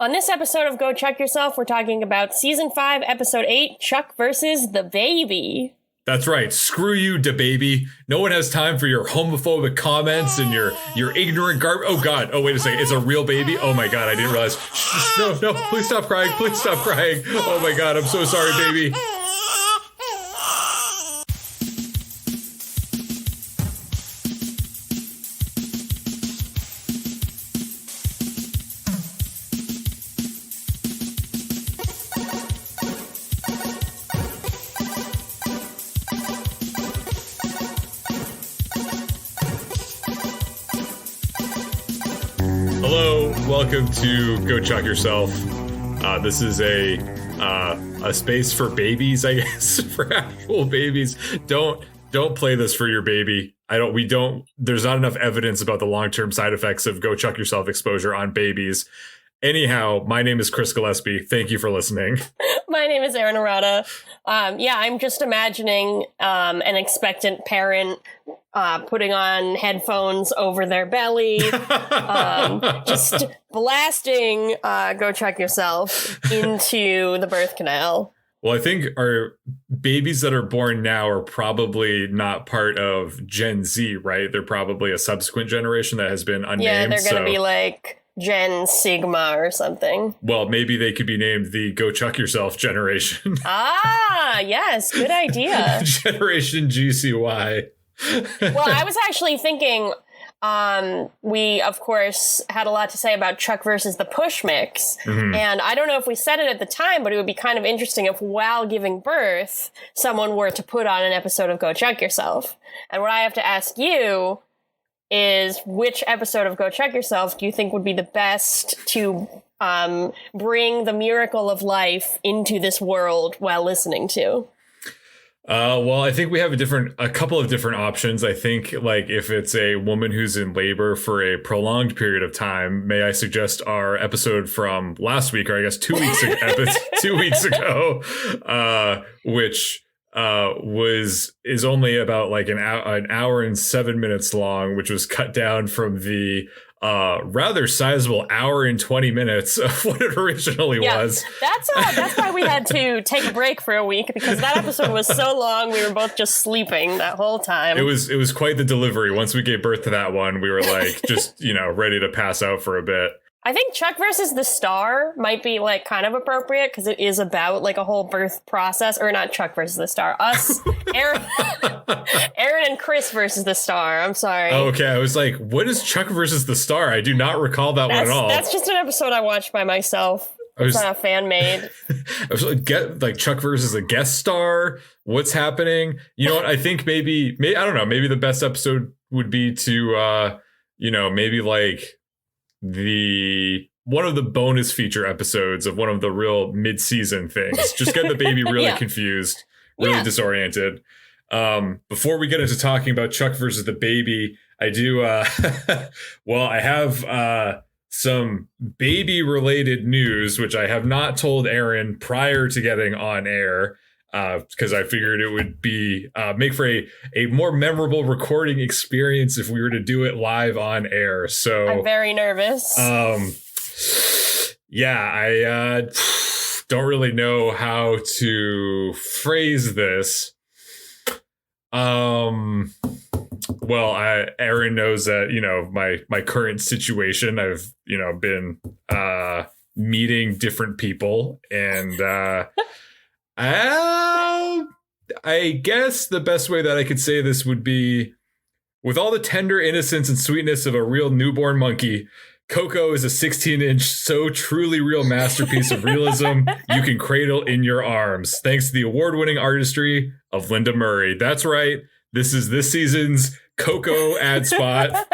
On this episode of Go Chuck Yourself, we're talking about Season 5, Episode 8, Chuck versus the Baby. That's right. Screw you, DaBaby. No one has time for your homophobic comments and your ignorant garbage. Oh, God. Oh, wait a second. It's a real baby? Oh, my God. I didn't realize. Shh, no, please stop crying. Please stop crying. Oh, my God. I'm so sorry, baby. Welcome to Go Chuck Yourself. This is a space for babies, I guess, for actual babies. Don't play this for your baby. There's not enough evidence about the long-term side effects of Go Chuck Yourself exposure on babies. Anyhow, my name is Chris Gillespie. Thank you for listening. My name is Erin. I'm just imagining an expectant parent putting on headphones over their belly, just blasting Go Chuck Yourself into the birth canal. Well, I think our babies that are born now are probably not part of Gen Z, right? They're probably a subsequent generation that has been unnamed. Yeah, they're going to be like Gen Sigma or something. Well, maybe they could be named the Go Chuck Yourself generation. Yes, good idea. Generation GCY. Well, I was actually thinking, we, of course, had a lot to say about Chuck versus the Push Mix. Mm-hmm. And I don't know if we said it at the time, but it would be kind of interesting if while giving birth, someone were to put on an episode of Go Chuck Yourself. And what I have to ask you is, which episode of Go Chuck Yourself do you think would be the best to bring the miracle of life into this world while listening to? Well, I think we have a couple of different options. I think, like, if it's a woman who's in labor for a prolonged period of time, may I suggest our episode from last week, or I guess 2 weeks ago, 2 weeks ago, which is only about like an hour and 7 minutes long, which was cut down from the rather sizable hour and 20 minutes of what it originally was. That's why we had to take a break for a week, because that episode was so long. We were both just sleeping that whole time. It was quite the delivery. Once we gave birth to that one, we were like just, ready to pass out for a bit. I think Chuck versus the Star might be like kind of appropriate, because it is about like a whole birth process. Or not Chuck versus the Star. Erin and Chris versus the Star. I'm sorry. Oh, okay, I was like, what is Chuck versus the Star? I do not recall that one at all. That's just an episode I watched by myself. It's not fan made. I was like, Chuck versus a guest star. What's happening? You know what? I think maybe I don't know. Maybe the best episode would be to maybe like one of the bonus feature episodes of one of the real mid-season things. Just get the baby really confused, really disoriented. Before we get into talking about Chuck versus the Baby, I do I have some baby related news, which I have not told Erin prior to getting on air, because I figured it would be make for a more memorable recording experience if we were to do it live on air. So I'm very nervous. I don't really know how to phrase this. Erin knows that, my current situation. I've, been meeting different people, and I guess the best way that I could say this would be, with all the tender innocence and sweetness of a real newborn monkey, Coco is a 16-inch, so truly real masterpiece of realism you can cradle in your arms, thanks to the award-winning artistry of Linda Murray. That's right. This is this season's Coco ad spot.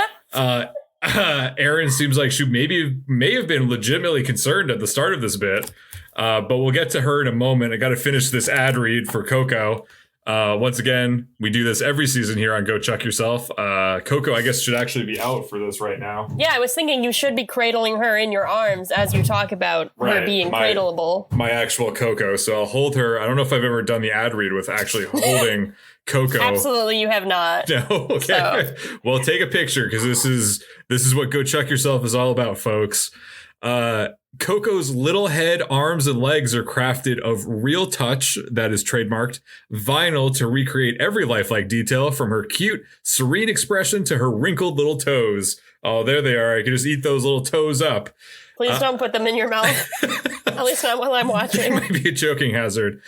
Erin seems like she may have been legitimately concerned at the start of this bit. But we'll get to her in a moment. I got to finish this ad read for Coco. Once again, we do this every season here on Go Chuck Yourself. Coco, I guess, should actually be out for this right now. Yeah, I was thinking you should be cradling her in your arms as you talk about her being cradleable. My actual Coco. So I'll hold her. I don't know if I've ever done the ad read with actually holding Coco. Absolutely, you have not. No, okay. So. Well, take a picture, because this is what Go Chuck Yourself is all about, folks. Coco's little head, arms, and legs are crafted of real touch, that is trademarked, vinyl to recreate every lifelike detail from her cute, serene expression to her wrinkled little toes. Oh, there they are. I can just eat those little toes up. Please don't put them in your mouth. At least not while I'm watching. It might be a choking hazard.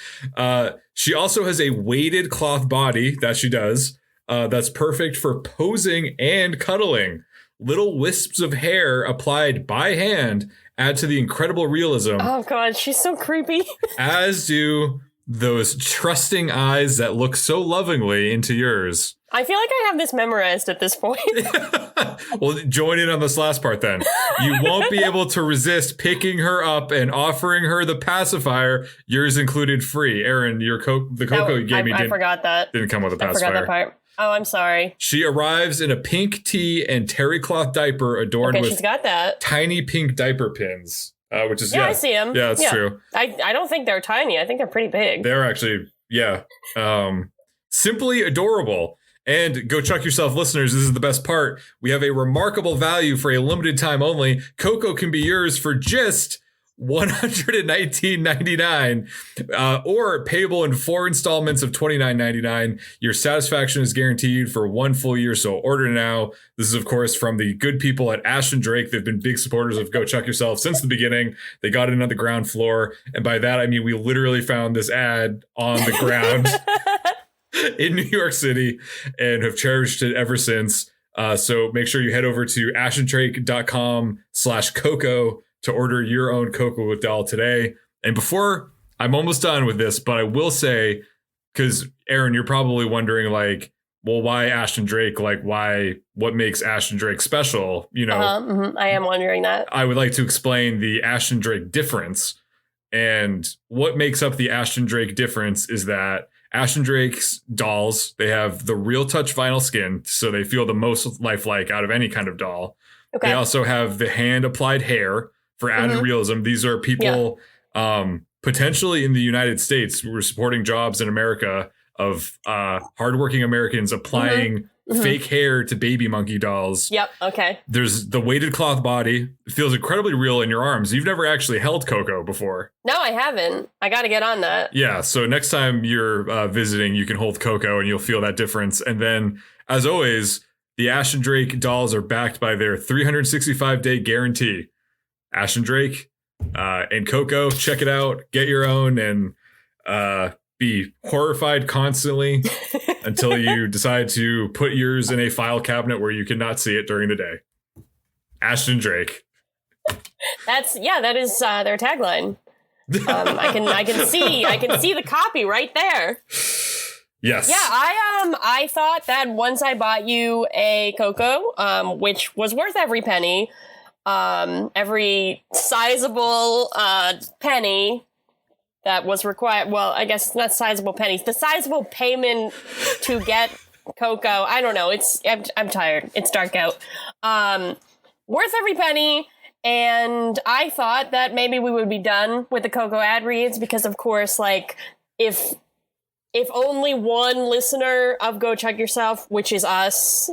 She also has a weighted cloth body, that she does, that's perfect for posing and cuddling. Little wisps of hair applied by hand add to the incredible realism. Oh, God, she's so creepy. As do those trusting eyes that look so lovingly into yours. I feel like I have this memorized at this point. Well, join in on this last part then. You won't be able to resist picking her up and offering her the pacifier, yours included free. Erin, the Coco you gave me I forgot that. Didn't come with a pacifier. I forgot that part. Oh, I'm sorry. She arrives in a pink tee and terry cloth diaper adorned with she's got that. tiny pink diaper pins, which is, I see them. Yeah, that's true. I don't think they're tiny. I think they're pretty big. They're actually, simply adorable. And Go Chuck Yourself listeners, this is the best part. We have a remarkable value for a limited time only. Coco can be yours for just $119.99, or payable in 4 installments of $29.99. Your satisfaction is guaranteed for 1 full year, so order now. This is, of course, from the good people at Ashton Drake. They've been big supporters of Go Chuck Yourself since the beginning. They got it on the ground floor, and by that I mean we literally found this ad on the ground in New York City and have cherished it ever since. So make sure you head over to ashtondrake.com/Coco to order your own Coco doll today. And before, I'm almost done with this, but I will say, because Erin, you're probably wondering, like, well, why Ashton Drake? Like, what makes Ashton Drake special? You know, I am wondering that. I would like to explain the Ashton Drake difference. And what makes up the Ashton Drake difference is that Ashton Drake's dolls, they have the real touch vinyl skin, so they feel the most lifelike out of any kind of doll. Okay. They also have the hand applied hair for added realism. These are people potentially in the United States. We're supporting jobs in America of hardworking Americans applying fake hair to baby monkey dolls. Yep. Okay. There's the weighted cloth body. It feels incredibly real in your arms. You've never actually held Coco before. No, I haven't. I got to get on that. Yeah. So next time you're visiting, you can hold Coco and you'll feel that difference. And then, as always, the Ashton Drake dolls are backed by their 365-day guarantee. Ashton Drake and Coco, check it out. Get your own and be horrified constantly until you decide to put yours in a file cabinet where you cannot see it during the day. Ashton Drake. That is their tagline. I can see the copy right there. Yes. Yeah, I thought that once I bought you a Coco, which was worth every penny, every sizable penny that was required. Well, I guess it's not sizable pennies. The sizable payment to get Coco. I don't know. I'm tired. It's dark out. Worth every penny. And I thought that maybe we would be done with the Coco ad reads because, of course, like if only one listener of Go Chuck Yourself, which is us,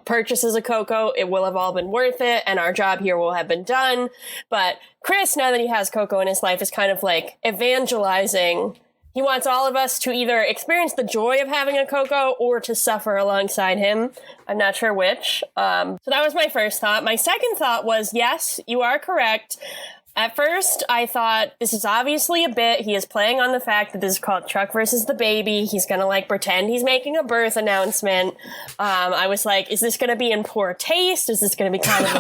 purchases a Coco, it will have all been worth it, and our job here will have been done. But Chris, now that he has Coco in his life, is kind of like evangelizing. He wants all of us to either experience the joy of having a Coco or to suffer alongside him. I'm not sure which. So that was my first thought. My second thought was, yes, you are correct. At first, I thought, this is obviously a bit. He is playing on the fact that this is called Truck versus the Baby. He's going to, like, pretend he's making a birth announcement. I was like, is this going to be in poor taste? Is this going to be kind of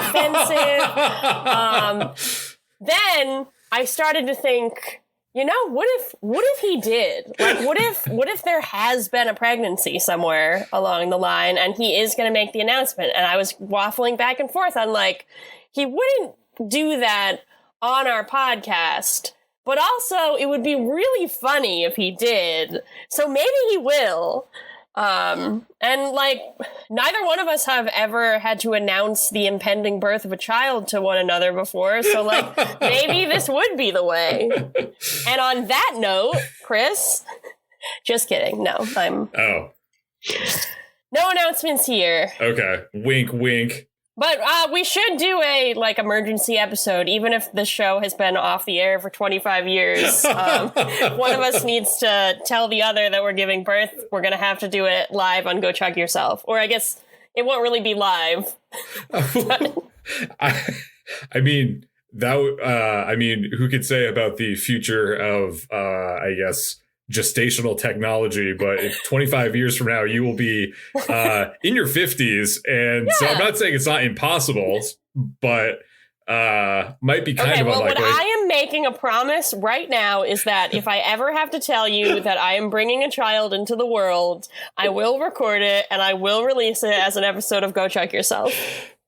offensive? Then I started to think, you know, what if he did? Like, what if there has been a pregnancy somewhere along the line and he is going to make the announcement? And I was waffling back and forth on, like, he wouldn't do that on our podcast, but also it would be really funny if he did. So maybe he will. And like, neither one of us have ever had to announce the impending birth of a child to one another before. So like, maybe this would be the way. And on that note, Chris, just kidding. No, no announcements here. Okay. Wink, wink. But we should do a emergency episode, even if the show has been off the air for 25 years. One of us needs to tell the other that we're giving birth. We're going to have to do it live on Go Chuck Yourself. Or I guess it won't really be live. I mean, who could say about the future of, gestational technology, but if 25 years from now you will be in your 50s, and so I'm not saying it's not impossible, but might be kind of unlikely. What I am making a promise right now is that if I ever have to tell you that I am bringing a child into the world, I will record it and I will release it as an episode of Go Chuck Yourself.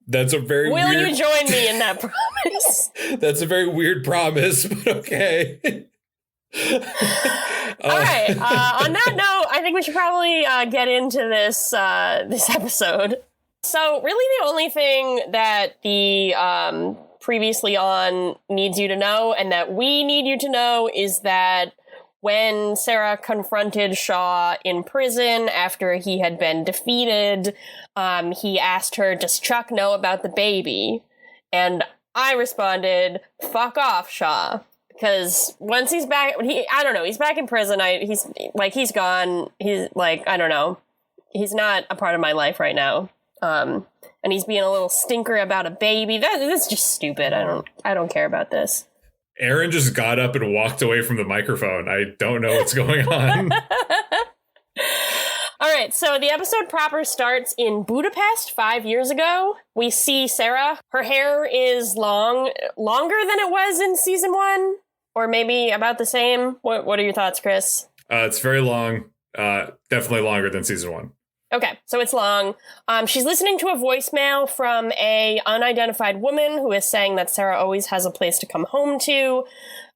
That's a very Will weird... you join me in that promise? That's a very weird promise, but okay. All right. On that note, I think we should probably get into this episode. So, really, the only thing that the previously on needs you to know, and that we need you to know, is that when Sarah confronted Shaw in prison after he had been defeated, he asked her, "Does Chuck know about the baby?" And I responded, "Fuck off, Shaw." Because once he's back, he's back in prison. He's gone. He's I don't know. He's not a part of my life right now. And he's being a little stinker about a baby. That's just stupid. I don't care about this. Erin just got up and walked away from the microphone. I don't know what's going on. All right, so the episode proper starts in Budapest 5 years ago. We see Sarah. Her hair is longer than it was in season 1. Or maybe about the same. What are your thoughts, Chris? It's very long. Definitely longer than season 1. Okay, so it's long. She's listening to a voicemail from a unidentified woman who is saying that Sarah always has a place to come home to.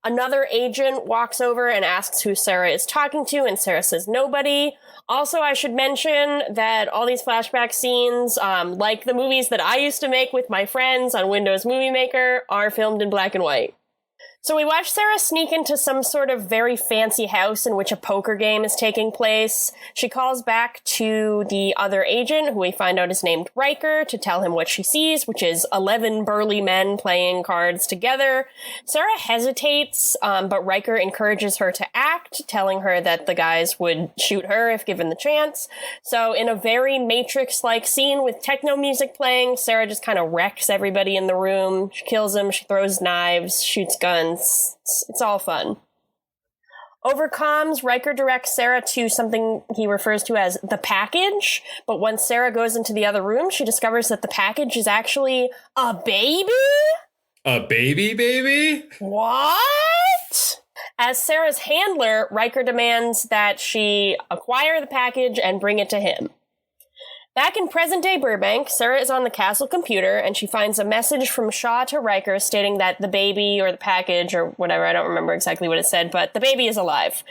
Another agent walks over and asks who Sarah is talking to, and Sarah says nobody. Also, I should mention that all these flashback scenes, like the movies that I used to make with my friends on Windows Movie Maker, are filmed in black and white. So we watch Sarah sneak into some sort of very fancy house in which a poker game is taking place. She calls back to the other agent, who we find out is named Riker, to tell him what she sees, which is 11 burly men playing cards together. Sarah hesitates, but Riker encourages her to act, telling her that the guys would shoot her if given the chance. So in a very Matrix-like scene with techno music playing, Sarah just kind of wrecks everybody in the room. She kills them, she throws knives, shoots guns. It's all fun. Over comms, Riker directs Sarah to something he refers to as the package, but once Sarah goes into the other room, she discovers that the package is actually a baby? A baby? What? As Sarah's handler, Riker demands that she acquire the package and bring it to him. Back in present-day Burbank, Sarah is on the castle computer, and she finds a message from Shaw to Riker stating that the baby, or the package, or whatever, I don't remember exactly what it said, but the baby is alive.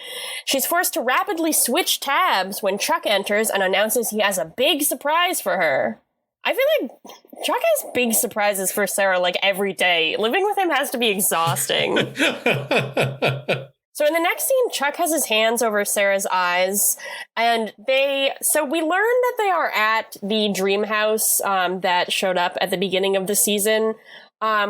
She's forced to rapidly switch tabs when Chuck enters and announces he has a big surprise for her. I feel like Chuck has big surprises for Sarah, every day. Living with him has to be exhausting. So in the next scene, Chuck has his hands over Sarah's eyes, and we learn that they are at the dream house that showed up at the beginning of the season,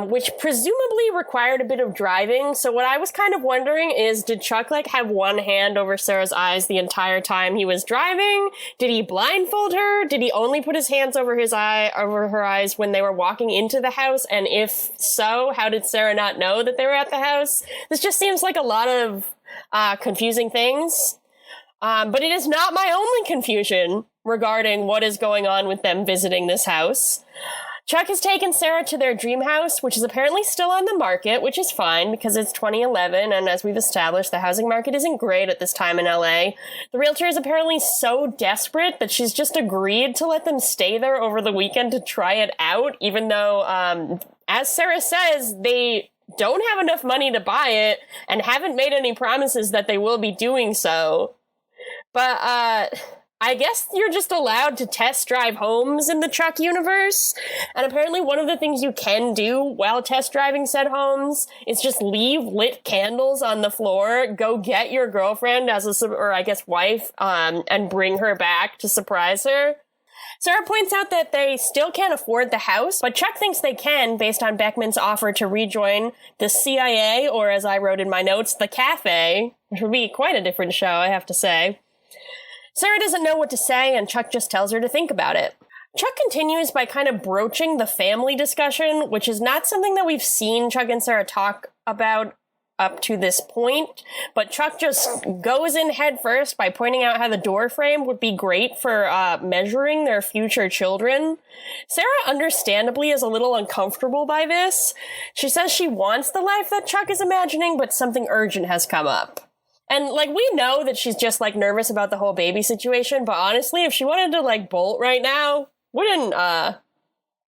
which presumably required a bit of driving. So what I was kind of wondering is, did Chuck have one hand over Sarah's eyes the entire time he was driving? Did he blindfold her? Did he only put his hands over her eyes when they were walking into the house? And if so, how did Sarah not know that they were at the house? This just seems like a lot of confusing things. But it is not my only confusion regarding what is going on with them visiting this house. Chuck has taken Sarah to their dream house, which is apparently still on the market, which is fine because it's 2011, and as we've established, the housing market isn't great at this time in LA. The realtor is apparently so desperate that she's just agreed to let them stay there over the weekend to try it out, even though, as Sarah says, they don't have enough money to buy it and haven't made any promises that they will be doing so. But, I guess you're just allowed to test drive homes in the Chuck universe. And apparently one of the things you can do while test driving said homes is just leave lit candles on the floor, go get your girlfriend wife, and bring her back to surprise her. Sarah points out that they still can't afford the house, but Chuck thinks they can based on Beckman's offer to rejoin the CIA, or as I wrote in my notes, the cafe, which would be quite a different show, I have to say. Sarah doesn't know what to say, and Chuck just tells her to think about it. Chuck continues by kind of broaching the family discussion, which is not something that we've seen Chuck and Sarah talk about up to this point, but Chuck just goes in head first by pointing out how the door frame would be great for measuring their future children. Sarah understandably is a little uncomfortable by this. She says she wants the life that Chuck is imagining, but something urgent has come up. And, like, we know that she's just, like, nervous about the whole baby situation, but honestly, if she wanted to, like, bolt right now, wouldn't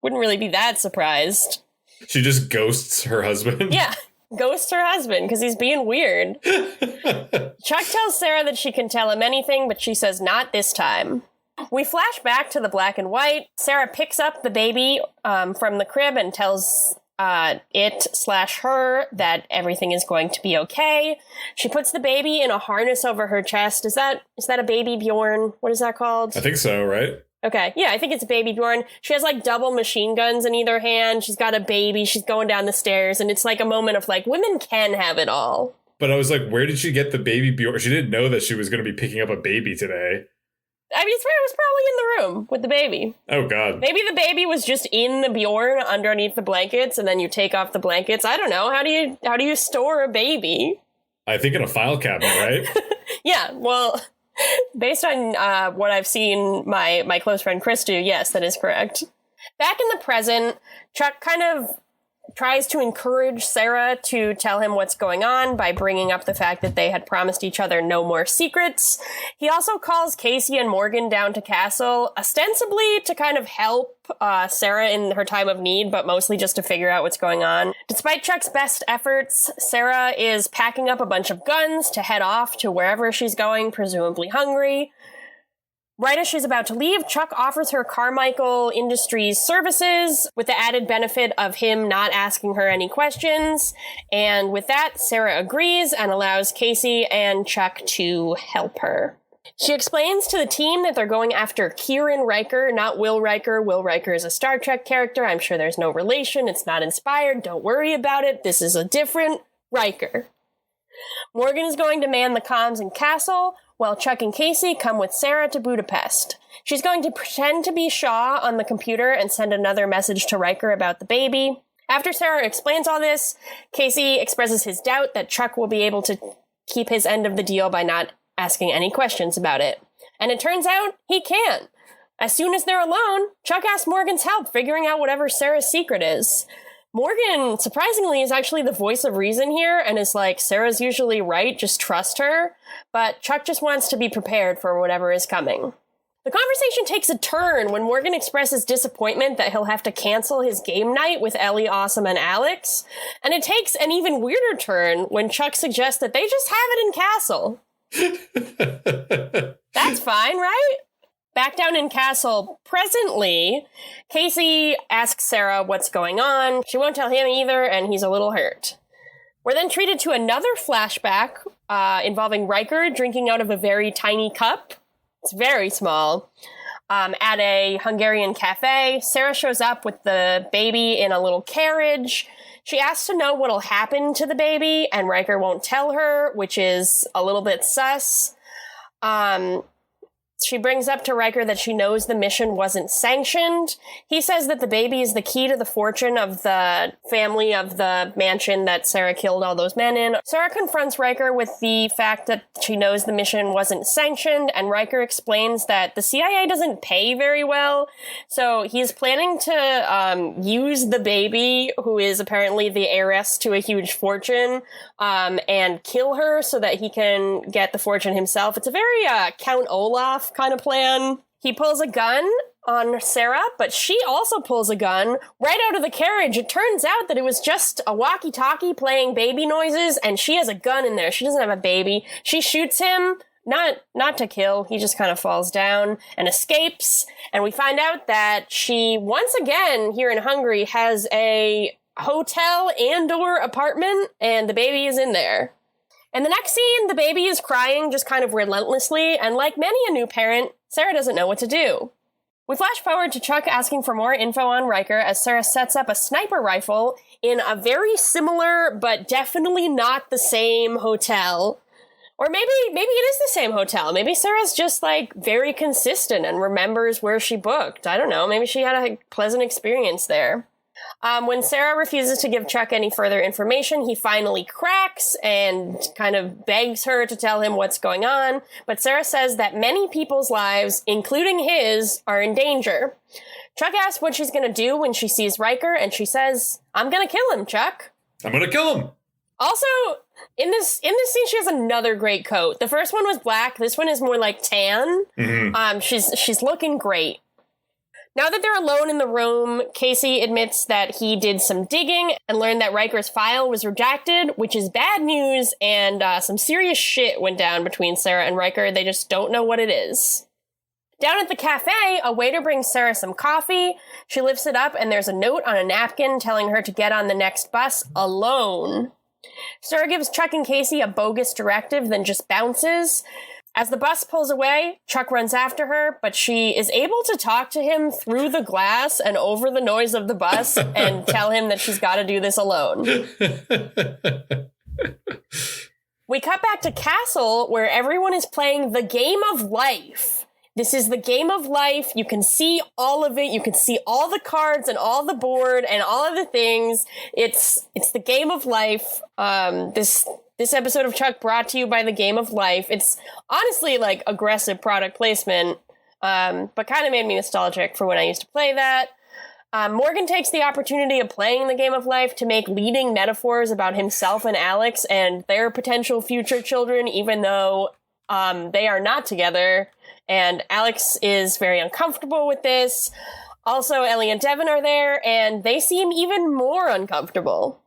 really be that surprised. She just ghosts her husband? Yeah. Ghosts her husband because he's being weird. Chuck tells Sarah that she can tell him anything, but she says not this time. We flash back to the black and white. Sarah picks up the baby from the crib and tells it/her that everything is going to be okay. She puts the baby in a harness over her chest. Is that a baby Bjorn? What is that called? I think so, right? Okay, yeah, I think it's a baby Bjorn. She has, like, double machine guns in either hand. She's got a baby. She's going down the stairs. And it's, like, a moment of, like, women can have it all. But I was like, where did she get the baby Bjorn? She didn't know that she was going to be picking up a baby today. I mean, it was probably in the room with the baby. Oh, God. Maybe the baby was just in the Bjorn underneath the blankets, and then you take off the blankets. I don't know. How do you store a baby? I think in a file cabinet, right? Yeah, well... Based on what I've seen my close friend Chris do, yes, that is correct. Back in the present, Chuck kind of tries to encourage Sarah to tell him what's going on by bringing up the fact that they had promised each other no more secrets. He also calls Casey and Morgan down to Castle, ostensibly to kind of help Sarah in her time of need, but mostly just to figure out what's going on. Despite Chuck's best efforts, Sarah is packing up a bunch of guns to head off to wherever she's going, presumably Hungary. Right as she's about to leave, Chuck offers her Carmichael Industries services with the added benefit of him not asking her any questions. And with that, Sarah agrees and allows Casey and Chuck to help her. She explains to the team that they're going after Kieran Riker, not Will Riker. Will Riker is a Star Trek character. I'm sure there's no relation. It's not inspired. Don't worry about it. This is a different Riker. Morgan is going to man the comms in Castle, while Chuck and Casey come with Sarah to Budapest. She's going to pretend to be Shaw on the computer and send another message to Riker about the baby. After Sarah explains all this, Casey expresses his doubt that Chuck will be able to keep his end of the deal by not asking any questions about it. And it turns out he can. As soon as they're alone, Chuck asks Morgan's help figuring out whatever Sarah's secret is. Morgan, surprisingly, is actually the voice of reason here and is like, Sarah's usually right, just trust her. But Chuck just wants to be prepared for whatever is coming. The conversation takes a turn when Morgan expresses disappointment that he'll have to cancel his game night with Ellie, Awesome, and Alex. And it takes an even weirder turn when Chuck suggests that they just have it in Castle. That's fine, right? Back down in Castle, presently, Casey asks Sarah what's going on. She won't tell him either, and he's a little hurt. We're then treated to another flashback involving Riker drinking out of a very tiny cup. It's very small. At a Hungarian cafe, Sarah shows up with the baby in a little carriage. She asks to know what'll happen to the baby, and Riker won't tell her, which is a little bit sus. She brings up to Riker that she knows the mission wasn't sanctioned. He says that the baby is the key to the fortune of the family of the mansion that Sarah killed all those men in. Sarah confronts Riker with the fact that she knows the mission wasn't sanctioned, and Riker explains that the CIA doesn't pay very well, so he's planning to use the baby, who is apparently the heiress to a huge fortune, and kill her so that he can get the fortune himself. It's a very Count Olaf kind of plan. He pulls a gun on Sarah, but she also pulls a gun right out of the carriage. It turns out that it was just a walkie-talkie playing baby noises, and she has a gun in there. She doesn't have a baby. She shoots him, not to kill. He just kind of falls down and escapes. And we find out that she, once again, here in Hungary, has a hotel and/or apartment, and the baby is in there. In the next scene, the baby is crying just kind of relentlessly, and like many a new parent, Sarah doesn't know what to do. We flash forward to Chuck asking for more info on Riker as Sarah sets up a sniper rifle in a very similar but definitely not the same hotel. Or maybe it is the same hotel. Maybe Sarah's just like very consistent and remembers where she booked. I don't know. Maybe she had a pleasant experience there. When Sarah refuses to give Chuck any further information, he finally cracks and kind of begs her to tell him what's going on. But Sarah says that many people's lives, including his, are in danger. Chuck asks what she's going to do when she sees Riker, and she says, "I'm going to kill him, Chuck." I'm going to kill him. Also, in this scene, she has another great coat. The first one was black. This one is more like tan. Mm-hmm. She's looking great. Now that they're alone in the room, Casey admits that he did some digging and learned that Riker's file was redacted, which is bad news, and some serious shit went down between Sarah and Riker. They just don't know what it is. Down at the cafe, a waiter brings Sarah some coffee. She lifts it up, and there's a note on a napkin telling her to get on the next bus alone. Sarah gives Chuck and Casey a bogus directive, then just bounces. As the bus pulls away, Chuck runs after her, but she is able to talk to him through the glass and over the noise of the bus and tell him that she's got to do this alone. We cut back to Castle, where everyone is playing the game of life. This is the game of life. You can see all of it. You can see all the cards and all the board and all of the things. It's the game of life. This episode of Chuck brought to you by the Game of Life. It's honestly like aggressive product placement, but kind of made me nostalgic for when I used to play that. Morgan takes the opportunity of playing the Game of Life to make leading metaphors about himself and Alex and their potential future children, even though they are not together. And Alex is very uncomfortable with this. Also, Ellie and Devin are there, and they seem even more uncomfortable.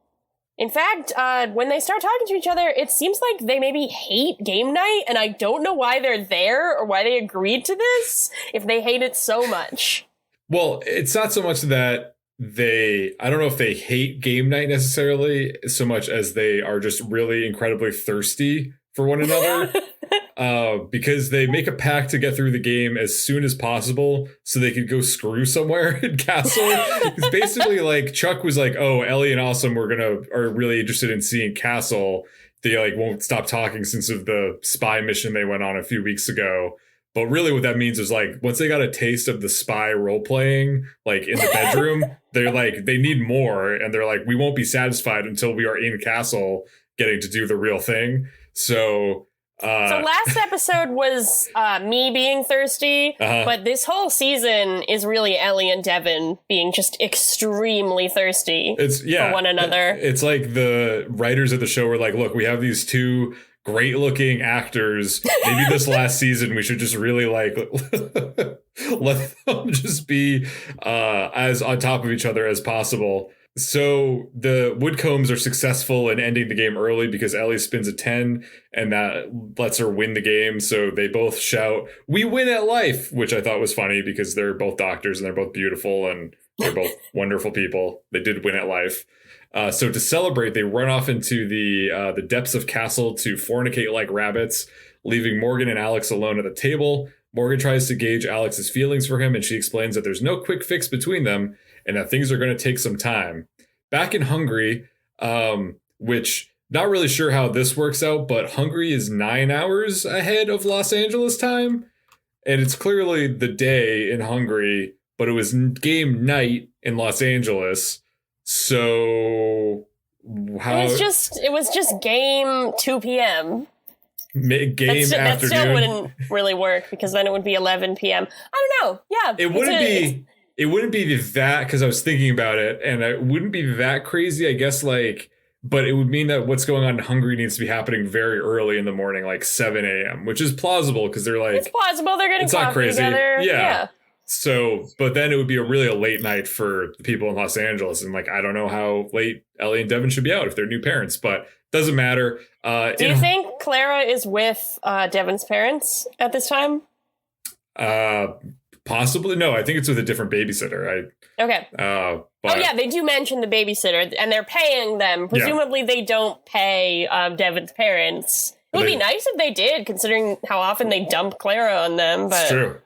In fact, when they start talking to each other, it seems like they maybe hate game night, and I don't know why they're there or why they agreed to this if they hate it so much. Well, it's not so much that I don't know if they hate game night necessarily so much as they are just really incredibly thirsty for one another. Because they make a pact to get through the game as soon as possible so they could go screw somewhere in Castle. It's basically like Chuck was like, "Oh, Ellie and Awesome are really interested in seeing Castle. They like won't stop talking since of the spy mission they went on a few weeks ago." But really what that means is like once they got a taste of the spy role playing like in the bedroom, they're like they need more, and they're like, "We won't be satisfied until we are in Castle getting to do the real thing." So last episode was me being thirsty, but this whole season is really Ellie and Devin being just extremely thirsty for one another. It's like the writers of the show were like, "Look, we have these two great-looking actors. Maybe this last season we should just really like let them just be as on top of each other as possible." So the Woodcombs are successful in ending the game early because Ellie spins a 10 and that lets her win the game. So they both shout, "We win at life," which I thought was funny because they're both doctors and they're both beautiful and they're both wonderful people. They did win at life. So to celebrate, they run off into the depths of Castle to fornicate like rabbits, leaving Morgan and Alex alone at the table. Morgan tries to gauge Alex's feelings for him, and she explains that there's no quick fix between them and that things are going to take some time. Back in Hungary, which not really sure how this works out, but Hungary is 9 hours ahead of Los Angeles time. And it's clearly the day in Hungary, but it was game night in Los Angeles. So it was just game 2 p.m. Game afternoon. That still wouldn't really work because then it would be 11 p.m. I don't know. Yeah. It wouldn't be that, because I was thinking about it, and it wouldn't be that crazy, I guess, like, but it would mean that what's going on in Hungary needs to be happening very early in the morning, like 7 a.m., which is plausible because they're like... It's plausible. They're getting coffee together. Yeah. So, but then it would be a really late night for the people in Los Angeles. And like, I don't know how late Ellie and Devin should be out if they're new parents, but doesn't matter. Do you think Clara is with Devin's parents at this time? Possibly. No, I think it's with a different babysitter. Okay. But, yeah, they do mention the babysitter and they're paying them. Presumably they don't pay Devin's parents. It would be nice if they did, considering how often they dump Clara on them. But, it's true.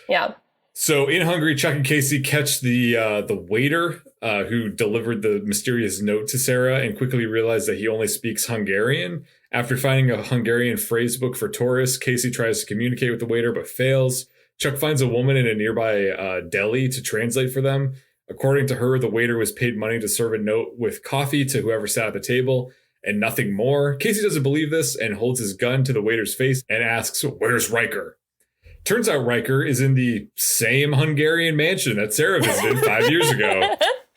Yeah. So in Hungary, Chuck and Casey catch the waiter who delivered the mysterious note to Sarah and quickly realize that he only speaks Hungarian. After finding a Hungarian phrase book for tourists, Casey tries to communicate with the waiter but fails. Chuck finds a woman in a nearby deli to translate for them. According to her, the waiter was paid money to serve a note with coffee to whoever sat at the table and nothing more. Casey doesn't believe this and holds his gun to the waiter's face and asks, "Where's Riker?" Turns out Riker is in the same Hungarian mansion that Sarah visited 5 years ago.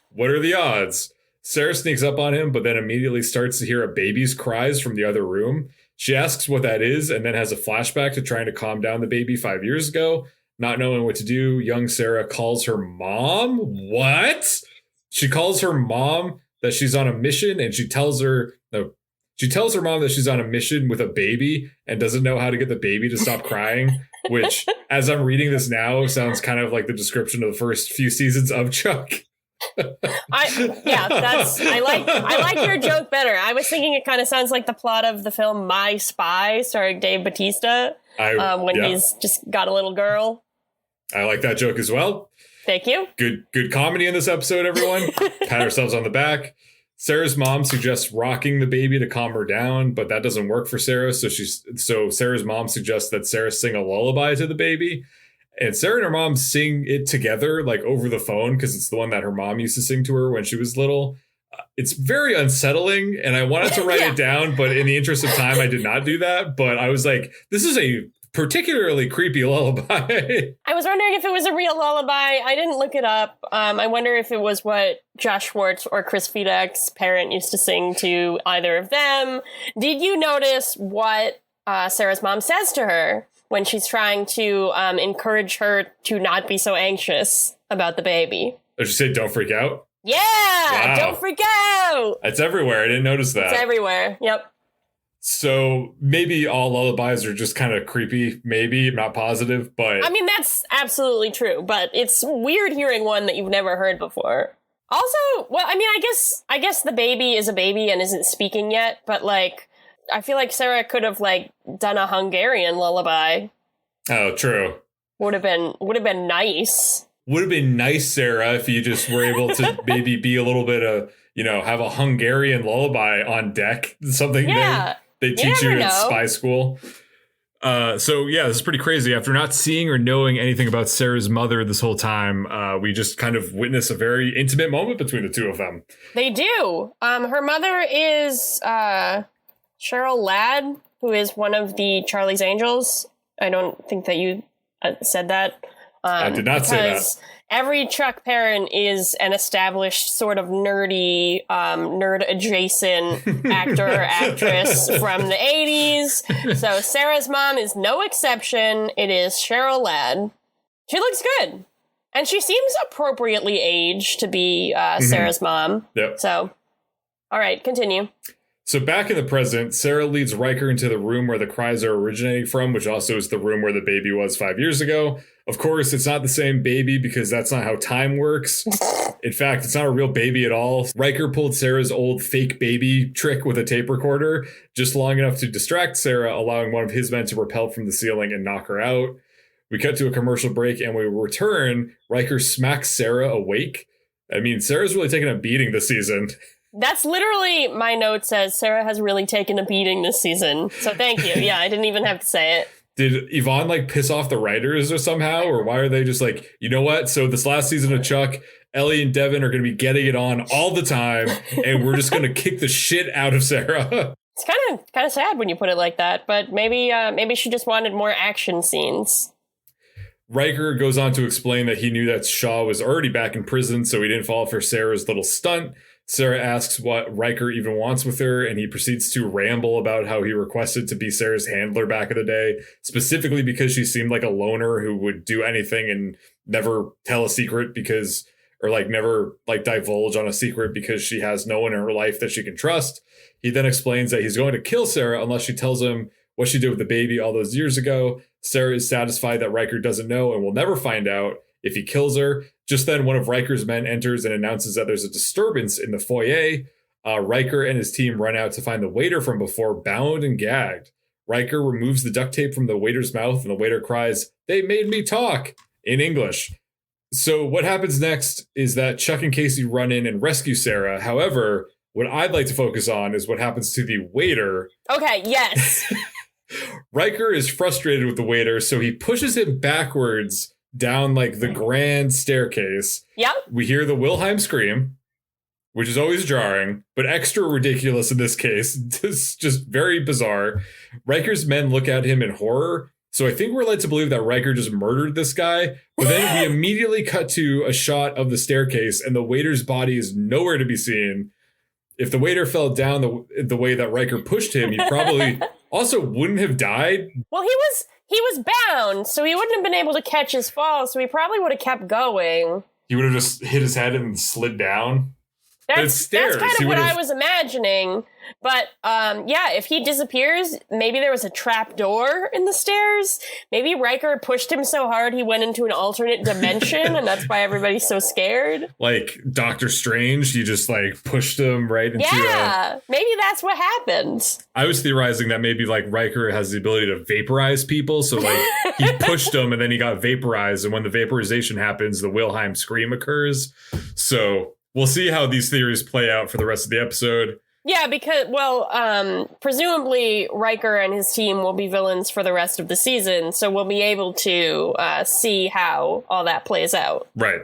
What are the odds? Sarah sneaks up on him, but then immediately starts to hear a baby's cries from the other room. She asks what that is and then has a flashback to trying to calm down the baby 5 years ago. Not knowing what to do, young Sarah calls her mom. What? She calls her mom that she's on a mission, and she tells her mom that she's on a mission with a baby and doesn't know how to get the baby to stop crying, which, as I'm reading this now, sounds kind of like the description of the first few seasons of Chuck. I like your joke better. I was thinking it kind of sounds like the plot of the film My Spy, starring Dave Bautista, he's just got a little girl. I like that joke as well. Thank you. Good comedy in this episode, everyone. Pat ourselves on the back. Sarah's mom suggests rocking the baby to calm her down, but that doesn't work for Sarah. So Sarah's mom suggests that Sarah sing a lullaby to the baby. And Sarah and her mom sing it together, like over the phone, because it's the one that her mom used to sing to her when she was little. It's very unsettling, and I wanted to write it down, but in the interest of time, I did not do that. But I was like, this is a particularly creepy lullaby. I was wondering if it was a real lullaby. I didn't look it up. I wonder if it was what Josh Schwartz or Chris Fedek's parent used to sing to either of them. Did you notice what Sarah's mom says to her when she's trying to encourage her to not be so anxious about the baby? Did she say, "Don't freak out"? Yeah! Wow. Don't freak out! It's everywhere. I didn't notice that. It's everywhere. Yep. So maybe all lullabies are just kind of creepy. Maybe. I'm not positive, but... I mean, that's absolutely true, but it's weird hearing one that you've never heard before. Also, well, I mean, I guess the baby is a baby and isn't speaking yet, but, like, I feel like Sarah could have, like, done a Hungarian lullaby. Oh, true. Would have been nice. Would have been nice, Sarah, if you just were able to maybe be a little bit of, have a Hungarian lullaby on deck. Something they teach you in spy school. This is pretty crazy. After not seeing or knowing anything about Sarah's mother this whole time, we just kind of witness a very intimate moment between the two of them. They do. Her mother is Cheryl Ladd, who is one of the Charlie's Angels. I don't think that you said that. I did not say that. Every Chuck parent is an established sort of nerdy, nerd-adjacent actor or actress from the 80s. So Sarah's mom is no exception. It is Cheryl Ladd. She looks good. And she seems appropriately aged to be Sarah's mom. Yep. So, all right, continue. So back in the present, Sarah leads Riker into the room where the cries are originating from, which also is the room where the baby was 5 years ago. Of course, it's not the same baby because that's not how time works. In fact, it's not a real baby at all. Riker pulled Sarah's old fake baby trick with a tape recorder just long enough to distract Sarah, allowing one of his men to rappel from the ceiling and knock her out. We cut to a commercial break and we return. Riker smacks Sarah awake. I mean, Sarah's really taking a beating this season. That's literally my note says Sarah has really taken a beating this season. So thank you. Yeah, I didn't even have to say it. Did Yvonne piss off the writers or somehow? Or why are they just you know what? So this last season of Chuck, Ellie and Devin are going to be getting it on all the time. And we're just going to kick the shit out of Sarah. It's kind of sad when you put it like that. But maybe she just wanted more action scenes. Riker goes on to explain that he knew that Shaw was already back in prison, so he didn't fall for Sarah's little stunt. Sarah asks what Riker even wants with her, and he proceeds to ramble about how he requested to be Sarah's handler back in the day, specifically because she seemed like a loner who would do anything and never tell a secret never divulge on a secret because she has no one in her life that she can trust. He then explains that he's going to kill Sarah unless she tells him what she did with the baby all those years ago. Sarah is satisfied that Riker doesn't know and will never find out if he kills her. Just then, one of Riker's men enters and announces that there's a disturbance in the foyer. Riker and his team run out to find the waiter from before, bound and gagged. Riker removes the duct tape from the waiter's mouth, and the waiter cries, "They made me talk!" in English. So what happens next is that Chuck and Casey run in and rescue Sarah. However, what I'd like to focus on is what happens to the waiter. Okay, yes. Riker is frustrated with the waiter, so he pushes him backwards down like the grand staircase. Yep. We hear the Wilhelm scream, which is always jarring, but extra ridiculous in this case. It's just very bizarre. Riker's men look at him in horror. So I think we're led to believe that Riker just murdered this guy. But then we immediately cut to a shot of the staircase and the waiter's body is nowhere to be seen. If the waiter fell down the way that Riker pushed him, he probably also wouldn't have died. Well, he was bound, so he wouldn't have been able to catch his fall, so he probably would have kept going. He would have just hit his head and slid down. That's kind of what I was imagining. But yeah, if he disappears, maybe there was a trap door in the stairs. Maybe Riker pushed him so hard he went into an alternate dimension, and that's why everybody's so scared. Like Doctor Strange, he just like pushed him right into maybe that's what happened. I was theorizing that maybe like Riker has the ability to vaporize people. So like he pushed him and then he got vaporized. And when the vaporization happens, the Wilhelm scream occurs. So we'll see how these theories play out for the rest of the episode. Yeah, because, presumably Riker and his team will be villains for the rest of the season, so we'll be able to see how all that plays out. Right.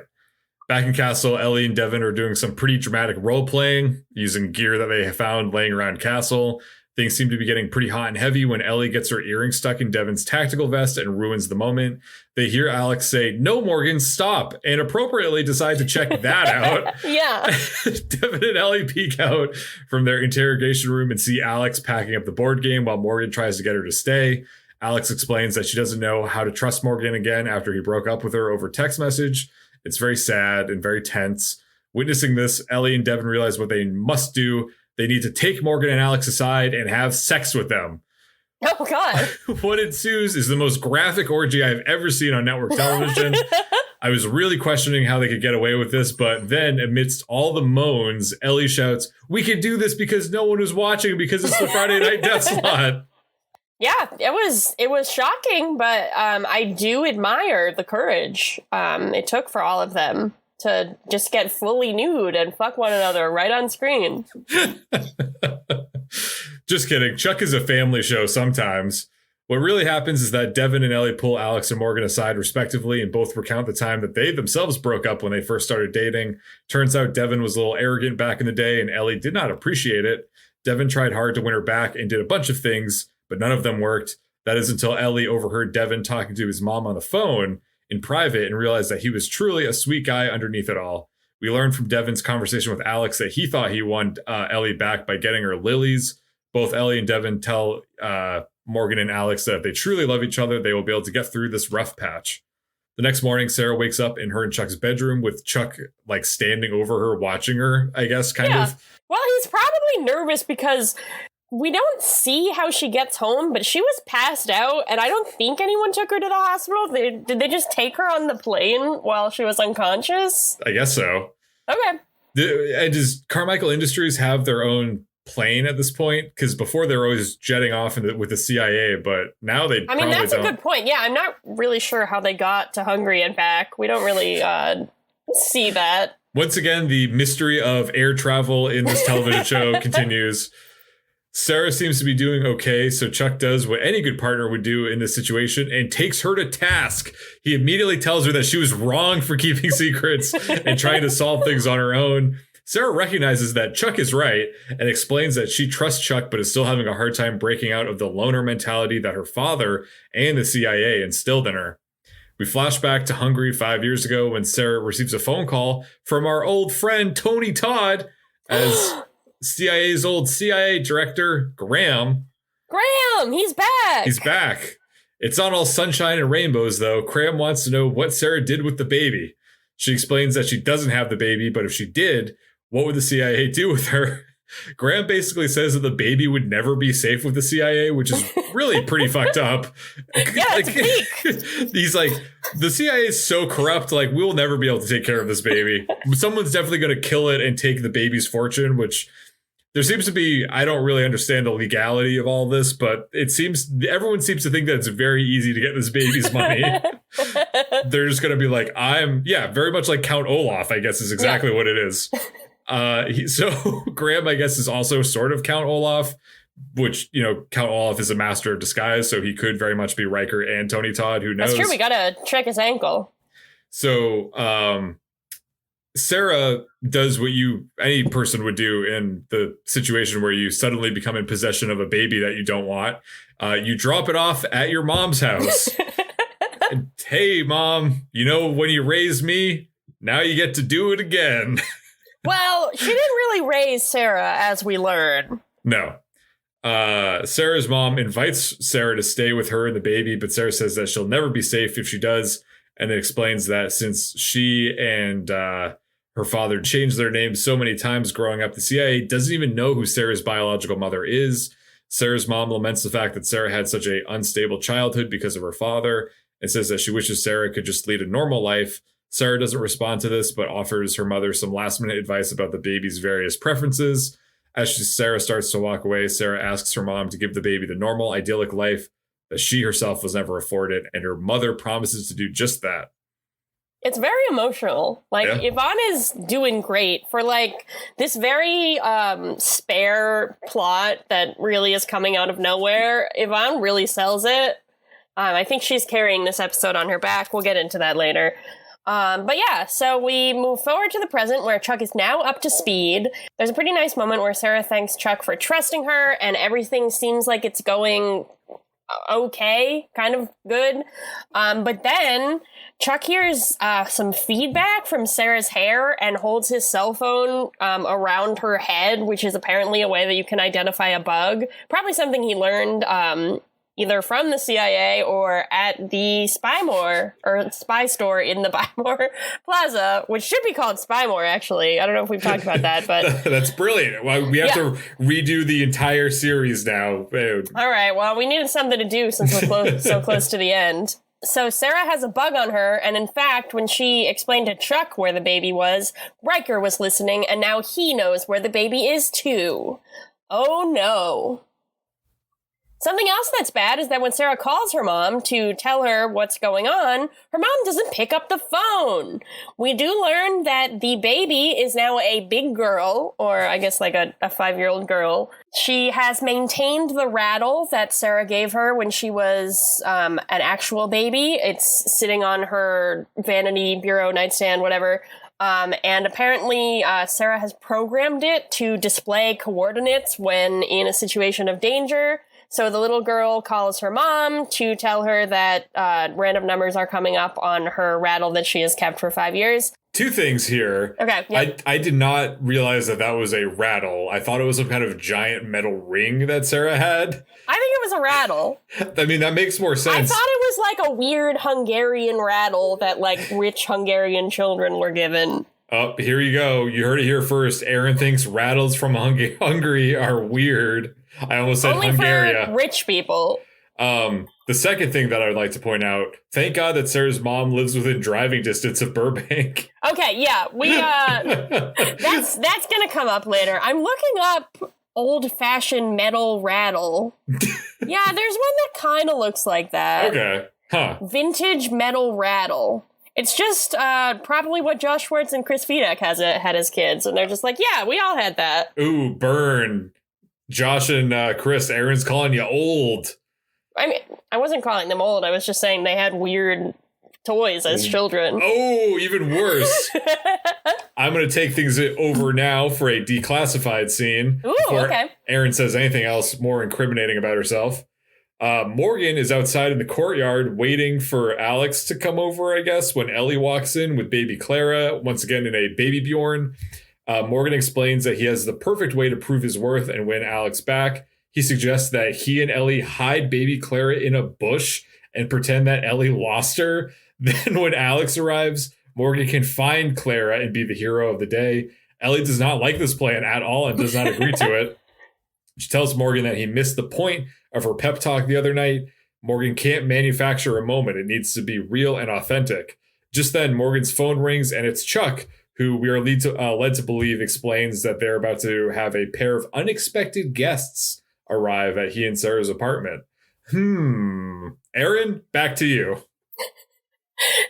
Back in Castle, Ellie and Devin are doing some pretty dramatic role-playing, using gear that they have found laying around Castle. Things seem to be getting pretty hot and heavy when Ellie gets her earring stuck in Devin's tactical vest and ruins the moment. They hear Alex say, "No, Morgan, stop," and appropriately decide to check that out. Yeah. Devin and Ellie peek out from their interrogation room and see Alex packing up the board game while Morgan tries to get her to stay. Alex explains that she doesn't know how to trust Morgan again after he broke up with her over text message. It's very sad and very tense. Witnessing this, Ellie and Devin realize what they must do. They need to take Morgan and Alex aside and have sex with them. Oh, God. What ensues is the most graphic orgy I've ever seen on network television. I was really questioning how they could get away with this, but then amidst all the moans, Ellie shouts, "We can do this because no one was watching because it's the Friday night death slot." Yeah, it was shocking, but I do admire the courage it took for all of them to just get fully nude and fuck one another right on screen. Just kidding. Chuck is a family show sometimes. What really happens is that Devin and Ellie pull Alex and Morgan aside respectively and both recount the time that they themselves broke up when they first started dating. Turns out Devin was a little arrogant back in the day and Ellie did not appreciate it. Devin tried hard to win her back and did a bunch of things, but none of them worked. That is until Ellie overheard Devin talking to his mom on the phone in private and realized that he was truly a sweet guy underneath it all. We learned from Devin's conversation with Alex that he thought he won Ellie back by getting her lilies. Both Ellie and Devin tell Morgan and Alex that if they truly love each other, they will be able to get through this rough patch. The next morning, Sarah wakes up in her and Chuck's bedroom with Chuck like standing over her, watching her, I guess, kind of. Well, he's probably nervous because we don't see how she gets home, but she was passed out, and I don't think anyone took her to the hospital. Did they just take her on the plane while she was unconscious? I guess so. Okay. Does Carmichael Industries have their own plane at this point? Because before they were always jetting off with the CIA, but now they I mean, that's a good point. Yeah, I'm not really sure how they got to Hungary and back. We don't really see that. Once again, the mystery of air travel in this television show continues. Sarah seems to be doing okay, so Chuck does what any good partner would do in this situation and takes her to task. He immediately tells her that she was wrong for keeping secrets and trying to solve things on her own. Sarah recognizes that Chuck is right and explains that she trusts Chuck but is still having a hard time breaking out of the loner mentality that her father and the CIA instilled in her. We flash back to Hungary 5 years ago when Sarah receives a phone call from our old friend Tony Todd as CIA's old CIA director, Graham. Graham, he's back. He's back. It's not all sunshine and rainbows, though. Graham wants to know what Sarah did with the baby. She explains that she doesn't have the baby, but if she did, what would the CIA do with her? Graham basically says that the baby would never be safe with the CIA, which is really pretty fucked up. Yeah, it's he's like, the CIA is so corrupt, like, we'll never be able to take care of this baby. Someone's definitely going to kill it and take the baby's fortune, which there seems to be, I don't really understand the legality of all this, but everyone seems to think that it's very easy to get this baby's money. They're just going to be like, very much like Count Olaf, I guess is exactly what it is. So Graham, I guess, is also sort of Count Olaf, which, Count Olaf is a master of disguise, so he could very much be Riker and Tony Todd, who knows? That's true, we gotta check his ankle. So, Sarah does what any person would do in the situation where you suddenly become in possession of a baby that you don't want. You drop it off at your mom's house. And, hey, Mom, when you raised me, now you get to do it again. Well, she didn't really raise Sarah, as we learn. No. Sarah's mom invites Sarah to stay with her and the baby, but Sarah says that she'll never be safe if she does, and it explains that since she and her father changed their names so many times growing up, the CIA doesn't even know who Sarah's biological mother is. Sarah's mom laments the fact that Sarah had such an unstable childhood because of her father, and says that she wishes Sarah could just lead a normal life. Sarah doesn't respond to this, but offers her mother some last-minute advice about the baby's various preferences. As Sarah starts to walk away, Sarah asks her mom to give the baby the normal, idyllic life that she herself was never afforded, and her mother promises to do just that. It's very emotional. Yvonne is doing great for, this very spare plot that really is coming out of nowhere. Yvonne really sells it. I think she's carrying this episode on her back. We'll get into that later. But yeah, so we move forward to the present where Chuck is now up to speed. There's a pretty nice moment where Sarah thanks Chuck for trusting her, and everything seems like it's going okay, kind of good. But then Chuck hears some feedback from Sarah's hair and holds his cell phone around her head, which is apparently a way that you can identify a bug. Probably something he learned either from the CIA or at the spy store in the Bymore Plaza, which should be called Spymore, actually. I don't know if we've talked about that, but... That's brilliant. Well, we have to redo the entire series now. All right, well, we needed something to do since we're so close to the end. So Sarah has a bug on her, and in fact, when she explained to Chuck where the baby was, Riker was listening, and now he knows where the baby is, too. Oh, no. Something else that's bad is that when Sarah calls her mom to tell her what's going on, her mom doesn't pick up the phone. We do learn that the baby is now a big girl, or I guess like a 5-year-old girl. She has maintained the rattle that Sarah gave her when she was an actual baby. It's sitting on her vanity bureau, nightstand, whatever. And apparently Sarah has programmed it to display coordinates when in a situation of danger. So the little girl calls her mom to tell her that random numbers are coming up on her rattle that she has kept for 5 years. Two things here. Okay. Yep. I did not realize that was a rattle. I thought it was some kind of giant metal ring that Sarah had. I think it was a rattle. I mean, that makes more sense. I thought it was like a weird Hungarian rattle that rich Hungarian children were given. Oh, here you go. You heard it here first. Erin thinks rattles from Hungary are weird. I almost said Only Hungaria. For rich people. The second thing that I would like to point out, thank God that Sarah's mom lives within driving distance of Burbank. Okay, yeah. We that's gonna come up later. I'm looking up old-fashioned metal rattle. Yeah, there's one that kind of looks like that. Okay. Huh. Vintage metal rattle. It's just probably what Josh Schwartz and Chris Fedak had as kids, and they're just like, yeah, we all had that. Ooh, burn. Josh and Chris, Erin's calling you old. I mean, I wasn't calling them old. I was just saying they had weird toys as children. Oh, even worse. I'm going to take things over now for a declassified scene. Ooh, okay. Erin says anything else more incriminating about herself. Morgan is outside in the courtyard waiting for Alex to come over, I guess, when Ellie walks in with baby Clara, once again in a baby Bjorn. Morgan explains that he has the perfect way to prove his worth and win Alex back. He suggests that he and Ellie hide baby Clara in a bush and pretend that Ellie lost her. Then when Alex arrives, Morgan can find Clara and be the hero of the day. Ellie does not like this plan at all and does not agree to it. She tells Morgan that he missed the point of her pep talk the other night. Morgan can't manufacture a moment. It needs to be real and authentic. Just then, Morgan's phone rings and it's Chuck, who we are led to believe explains that they're about to have a pair of unexpected guests arrive at he and Sarah's apartment. Erin, back to you.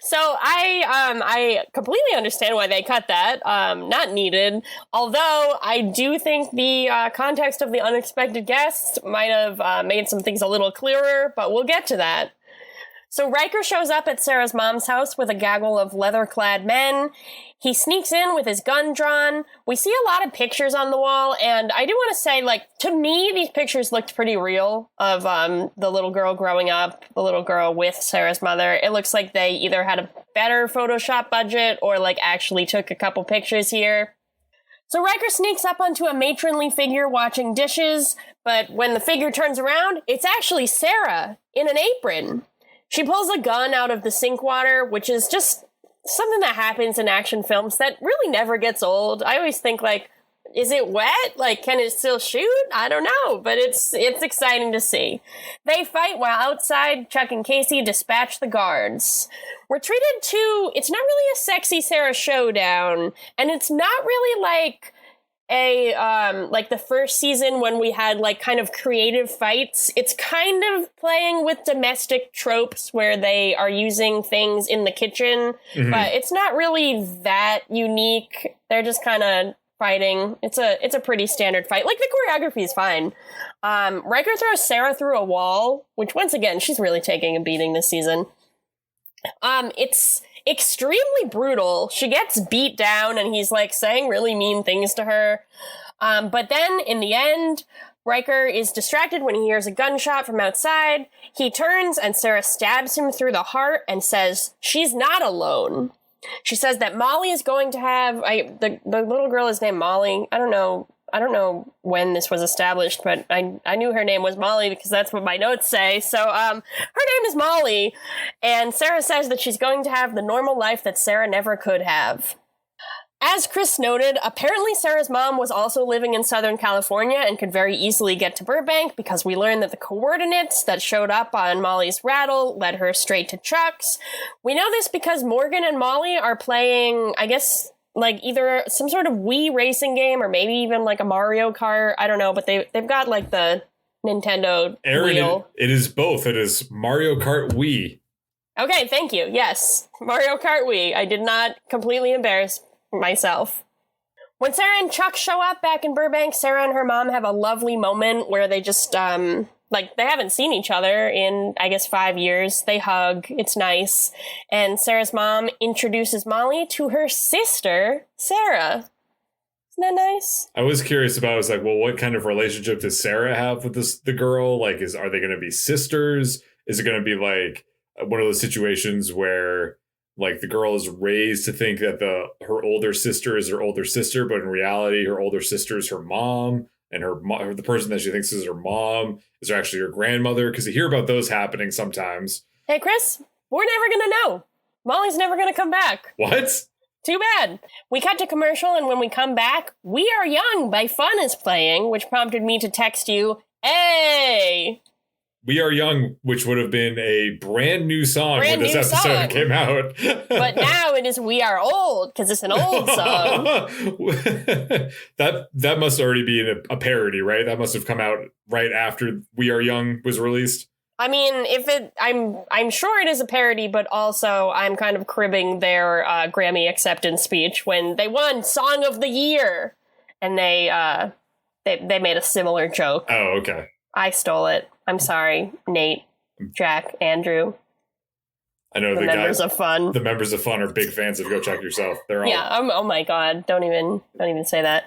So I completely understand why they cut that. Not needed. Although I do think the context of the unexpected guests might have made some things a little clearer, but we'll get to that. So Riker shows up at Sarah's mom's house with a gaggle of leather-clad men. He sneaks in with his gun drawn. We see a lot of pictures on the wall, and I do want to say, like, to me, these pictures looked pretty real of the little girl growing up, the little girl with Sarah's mother. It looks like they either had a better Photoshop budget or, like, actually took a couple pictures here. So Riker sneaks up onto a matronly figure watching dishes, but when the figure turns around, it's actually Sarah in an apron. She pulls a gun out of the sink water, which is just something that happens in action films that really never gets old. I always think, like, is it wet? Like, can it still shoot? I don't know, but it's exciting to see. They fight while outside, Chuck and Casey dispatch the guards. We're treated to, it's not really a sexy Sarah showdown, and it's not really like like the first season when we had like kind of creative fights. It's kind of playing with domestic tropes where they are using things in the kitchen, but it's not really that unique. They're just kind of fighting. It's a pretty standard fight. Like, the choreography is fine. Riker throws Sarah through a wall, which once again, she's really taking a beating this season. It's extremely brutal. She gets beat down and he's like saying really mean things to her. But then in the end, Riker is distracted when he hears a gunshot from outside. He turns and Sarah stabs him through the heart and says she's not alone. She says that Molly is going to have the little girl is named Molly. I don't know when this was established, but I knew her name was Molly because that's what my notes say. So her name is Molly, and Sarah says that she's going to have the normal life that Sarah never could have. As Chris noted, apparently Sarah's mom was also living in Southern California and could very easily get to Burbank because we learned that the coordinates that showed up on Molly's rattle led her straight to Chuck's. We know this because Morgan and Molly are playing, I guess, like either some sort of Wii racing game or maybe even like a Mario Kart. I don't know, but they've got like the Nintendo Erin, wheel. It is both. It is Mario Kart Wii. Okay, thank you. Yes, Mario Kart Wii. I did not completely embarrass myself. When Sarah and Chuck show up back in Burbank, Sarah and her mom have a lovely moment where they just, like, they haven't seen each other in, I guess, 5 years. They hug. It's nice. And Sarah's mom introduces Molly to her sister, Sarah. Isn't that nice? I was curious about, I was like, well, what kind of relationship does Sarah have with the girl? Like, are they going to be sisters? Is it going to be like one of those situations where, like, the girl is raised to think that her older sister is her older sister, but in reality, her older sister is her mom, and the person that she thinks is her mom is actually her grandmother? Because you hear about those happening sometimes. Hey, Chris, we're never going to know. Molly's never going to come back. What? Too bad. We cut to commercial, and when we come back, We Are Young by Fun is playing, which prompted me to text you, hey! We Are Young, which would have been a brand new song when this episode came out. But now it is We Are Old, because it's an old song. That must already be a parody, right? That must have come out right after We Are Young was released. I mean, I'm sure it is a parody, but also I'm kind of cribbing their Grammy acceptance speech when they won Song of the Year, and they made a similar joke. Oh, okay. I stole it. I'm sorry, Nate, Jack, Andrew. I know the members of Fun. The members of Fun are big fans of Go Chuck Yourself. They're all oh my God! Don't even say that.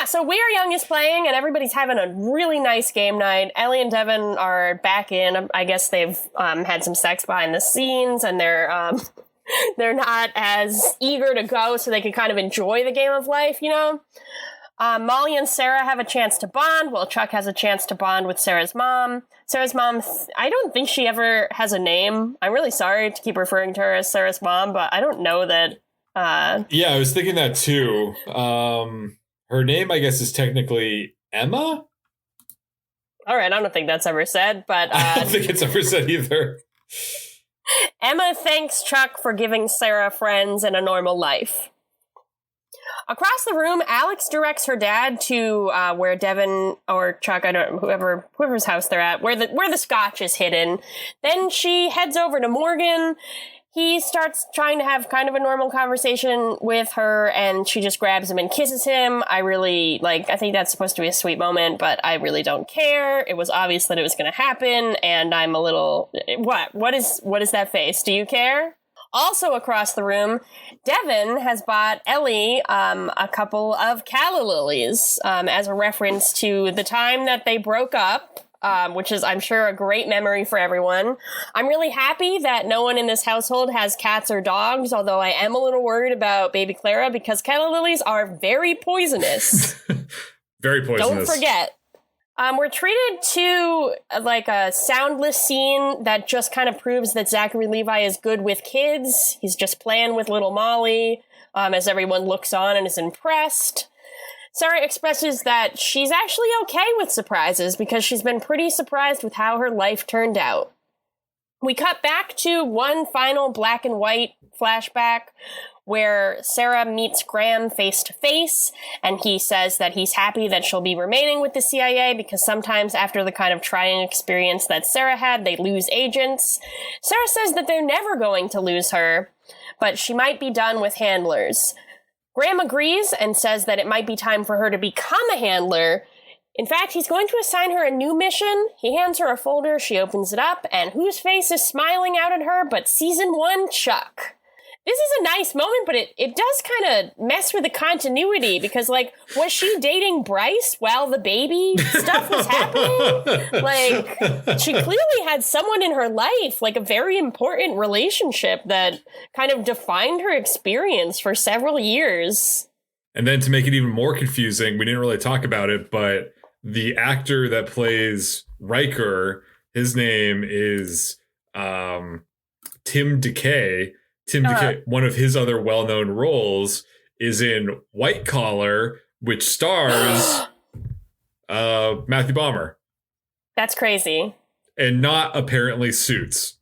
So We Are Young is playing, and everybody's having a really nice game night. Ellie and Devin are back in. I guess they've had some sex behind the scenes, and they're not as eager to go, so they can kind of enjoy the game of life, you know. Molly and Sarah have a chance to bond, while Chuck has a chance to bond with Sarah's mom. Sarah's mom, I don't think she ever has a name. I'm really sorry to keep referring to her as Sarah's mom, but I don't know that. Yeah, I was thinking that too. Her name, I guess, is technically Emma? All right, I don't think that's ever said, but... I don't think it's ever said either. Emma thanks Chuck for giving Sarah friends and a normal life. Across the room, Alex directs her dad to where Devin or Chuck, I don't know, whoever's house they're at, where the scotch is hidden. Then she heads over to Morgan. He starts trying to have kind of a normal conversation with her, and she just grabs him and kisses him. I think that's supposed to be a sweet moment, but I really don't care. It was obvious that it was going to happen, and I'm a little... What is that face? Do you care? Also across the room, Devin has bought Ellie a couple of calla lilies as a reference to the time that they broke up, which is, I'm sure, a great memory for everyone. I'm really happy that no one in this household has cats or dogs, although I am a little worried about baby Clara because calla lilies are very poisonous. Very poisonous. Don't forget. We're treated to a soundless scene that just kind of proves that Zachary Levi is good with kids. He's just playing with little Molly as everyone looks on and is impressed. Sarah expresses that she's actually okay with surprises because she's been pretty surprised with how her life turned out. We cut back to one final black and white flashback where Sarah meets Graham face to face, and he says that he's happy that she'll be remaining with the CIA because sometimes after the kind of trying experience that Sarah had, they lose agents. Sarah says that they're never going to lose her, but she might be done with handlers. Graham agrees and says that it might be time for her to become a handler. In fact, he's going to assign her a new mission. He hands her a folder, she opens it up, and whose face is smiling out at her but Season 1 Chuck. This is a nice moment, but it does kind of mess with the continuity because, was she dating Bryce while the baby stuff was happening? She clearly had someone in her life, a very important relationship that kind of defined her experience for several years. And then to make it even more confusing, we didn't really talk about it, but the actor that plays Riker, his name is Tim DeKay. Tim DeKay, one of his other well-known roles is in White Collar, which stars Matthew Bomer. That's crazy. And not apparently Suits.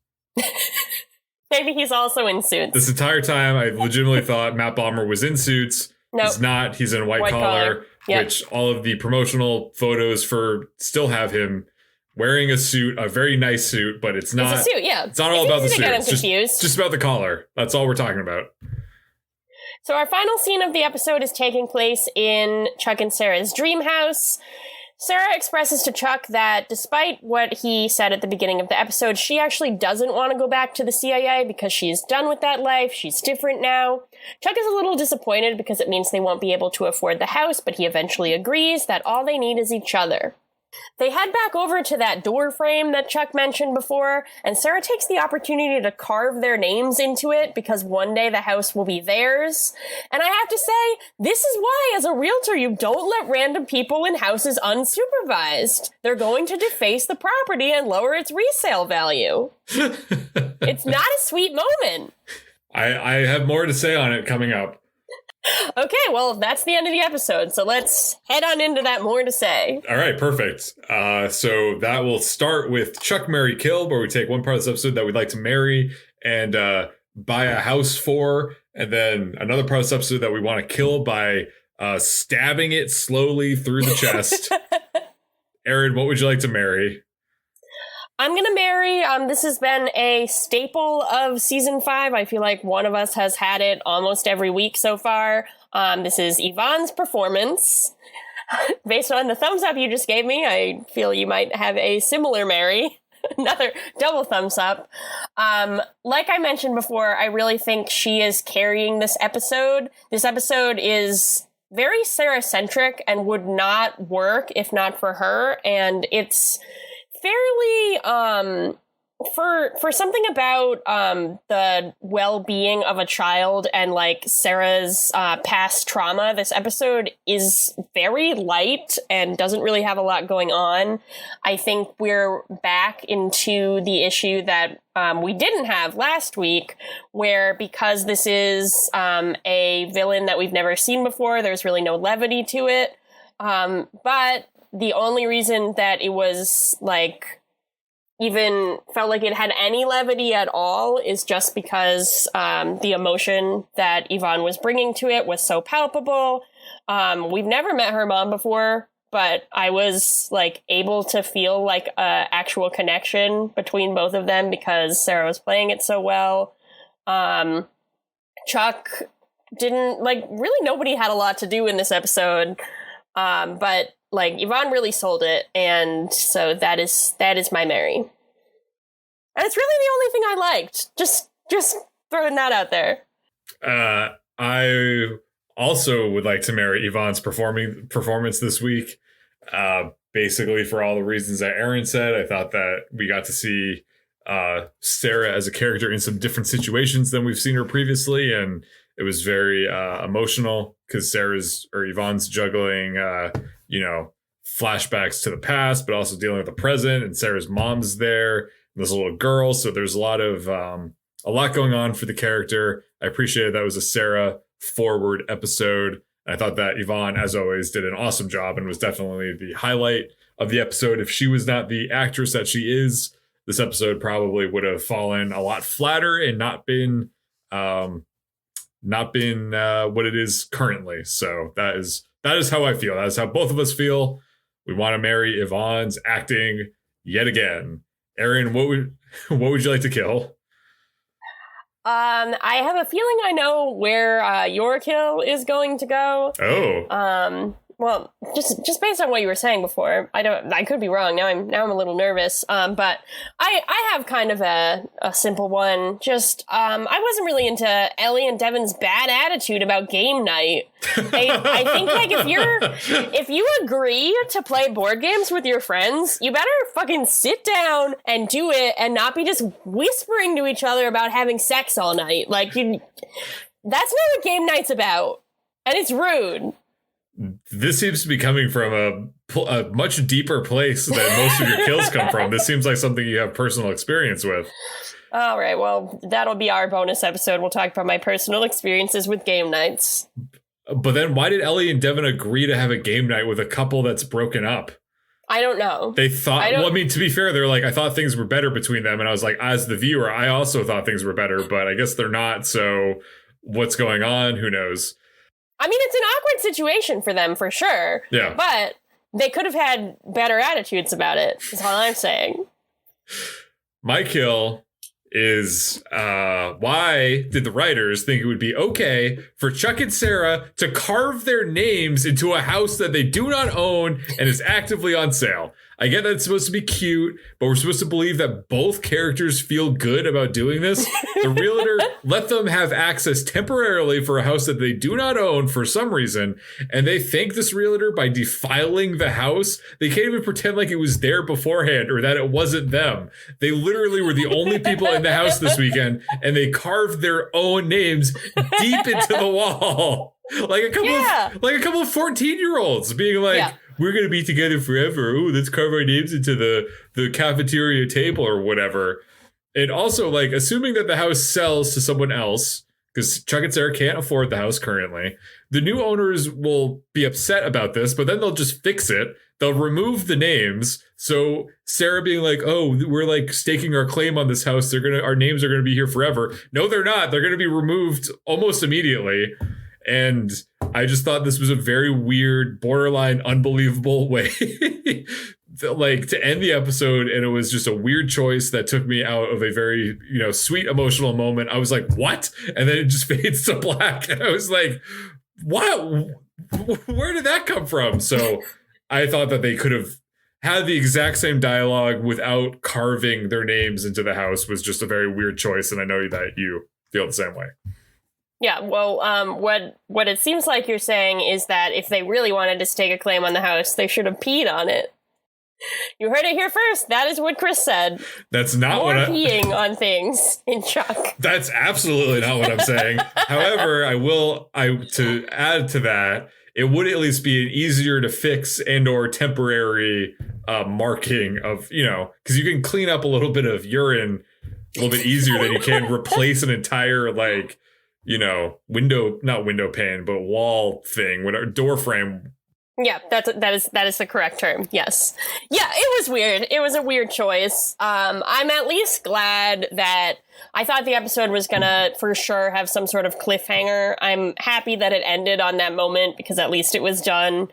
Maybe he's also in Suits. This entire time, I legitimately thought Matt Bomer was in Suits. Nope. He's not. He's in White Collar. Yep. Which all of the promotional photos for still have him wearing a suit, a very nice suit, but it's not. It's a suit, yeah. It's not all about the suit. It's just about the collar. That's all we're talking about. So our final scene of the episode is taking place in Chuck and Sarah's dream house. Sarah expresses to Chuck that despite what he said at the beginning of the episode, she actually doesn't want to go back to the CIA because she's done with that life. She's different now. Chuck is a little disappointed because it means they won't be able to afford the house, but he eventually agrees that all they need is each other. They head back over to that door frame that Chuck mentioned before, and Sarah takes the opportunity to carve their names into it because one day the house will be theirs. And I have to say, this is why, as a realtor, you don't let random people in houses unsupervised. They're going to deface the property and lower its resale value. It's not a sweet moment. I have more to say on it coming up. Okay, well, that's the end of the episode, so let's head on into that more to say. All right, perfect. So that will start with Chuck, Marry, Kill, where we take one part of this episode that we'd like to marry and buy a house for, and then another part of this episode that we want to kill by stabbing it slowly through the chest. Erin, what would you like to marry? I'm going to marry, this has been a staple of season 5. I feel like one of us has had it almost every week so far. This is Yvonne's performance. Based on the thumbs up you just gave me, I feel you might have a similar Mary. Another double thumbs up. Like I mentioned before, I really think she is carrying this episode. This episode is very Sarah-centric and would not work if not for her. And it's fairly, for something about the well-being of a child and Sarah's past trauma, this episode is very light and doesn't really have a lot going on. I think we're back into the issue that we didn't have last week, where because this is a villain that we've never seen before, there's really no levity to it. But the only reason that it was even felt like it had any levity at all is just because the emotion that Yvonne was bringing to it was so palpable. We've never met her mom before, but I was like able to feel like a actual connection between both of them because Sarah was playing it so well. Chuck didn't really nobody had a lot to do in this episode. But like Yvonne really sold it. And so that is my Mary. And it's really the only thing I liked. Just throwing that out there. I also would like to marry Yvonne's performance this week. Basically for all the reasons that Erin said. I thought that we got to see Sarah as a character in some different situations than we've seen her previously, and it was very emotional because Yvonne's juggling flashbacks to the past but also dealing with the present, and Sarah's mom's there and this little girl, so there's a lot going on for the character. I appreciated that it was a Sarah forward episode. I thought that Yvonne, as always, did an awesome job and was definitely the highlight of the episode. If she was not the actress that she is, this episode probably would have fallen a lot flatter and not been what it is currently. So that is how I feel. That is how both of us feel. We want to marry Yvonne's acting yet again. Erin, what would you like to kill? I have a feeling I know where your kill is going to go. Oh. Well, just based on what you were saying before, I could be wrong. Now I'm a little nervous. But I have kind of a simple one. Just I wasn't really into Ellie and Devin's bad attitude about game night. I think like if you agree to play board games with your friends, you better fucking sit down and do it and not be just whispering to each other about having sex all night. Like that's not what game night's about. And it's rude. This seems to be coming from a much deeper place than most of your kills come from. This seems like something you have personal experience with. All right, well, that'll be our bonus episode. We'll talk about my personal experiences with game nights. But then why did Ellie and Devin agree to have a game night with a couple that's broken up? I don't know. They thought, well, I mean, to be fair, they're like, I thought things were better between them. And I was like, as the viewer, I also thought things were better, but I guess they're not. So what's going on? Who knows? I mean, it's an awkward situation for them, for sure. Yeah. But they could have had better attitudes about it, is all I'm saying. My kill is why did the writers think it would be okay for Chuck and Sarah to carve their names into a house that they do not own and is actively on sale? I get that it's supposed to be cute, but we're supposed to believe that both characters feel good about doing this. The realtor let them have access temporarily for a house that they do not own for some reason, and they thank this realtor by defiling the house. They can't even pretend like it was there beforehand or that it wasn't them. They literally were the only people in the house this weekend, and they carved their own names deep into the wall. Like a couple of 14-year-olds being like, we're going to be together forever. Ooh, let's carve our names into the cafeteria table or whatever. And also, like, assuming that the house sells to someone else, because Chuck and Sarah can't afford the house currently, the new owners will be upset about this, but then they'll just fix it. They'll remove the names. So Sarah being like, oh, we're like staking our claim on this house. Our names are going to be here forever. No, they're not. They're going to be removed almost immediately. And I just thought this was a very weird, borderline unbelievable way to end the episode. And it was just a weird choice that took me out of a very, sweet emotional moment. I was like, what? And then it just fades to black. And I was like, what? Where did that come from? So I thought that they could have had the exact same dialogue without carving their names into the house was just a very weird choice. And I know that you feel the same way. Yeah, well, what it seems like you're saying is that if they really wanted to stake a claim on the house, they should have peed on it. You heard it here first. That is what Chris said. That's not what peeing on things in Chuck. That's absolutely not what I'm saying. However, to add to that, it would at least be an easier to fix and or temporary marking of, because you can clean up a little bit of urine a little bit easier than you can replace an entire not window pane, but wall thing, door frame Yeah, that is the correct term. Yes. Yeah, it was weird. It was a weird choice. I'm at least glad that I thought the episode was gonna for sure have some sort of cliffhanger. I'm happy that it ended on that moment because at least it was done.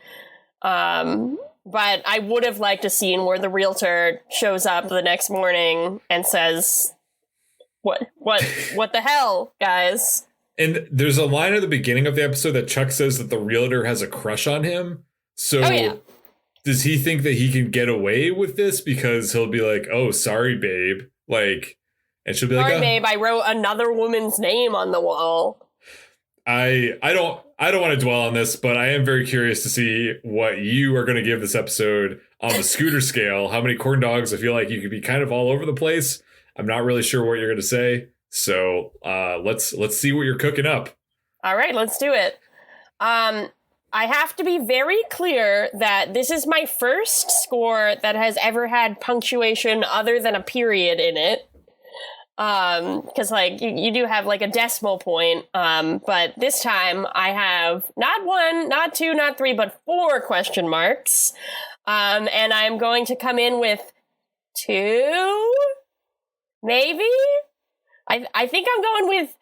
But I would have liked a scene where the realtor shows up the next morning and says, what the hell, guys? And there's a line at the beginning of the episode that Chuck says that the realtor has a crush on him. So does he think that he can get away with this because he'll be like, oh, sorry, babe. Like, and she'll be like, sorry, babe, I wrote another woman's name on the wall. I don't want to dwell on this, but I am very curious to see what you are going to give this episode on the scooter scale. How many corn dogs? I feel like you could be kind of all over the place. I'm not really sure what you're going to say. So let's see what you're cooking up. All right, let's do it. I have to be very clear that this is my first score that has ever had punctuation other than a period in it. Because like you do have like a decimal point. But this time I have not 1, not 2, not 3, but 4 question marks. And I'm going to come in with 2, maybe. I think I'm going with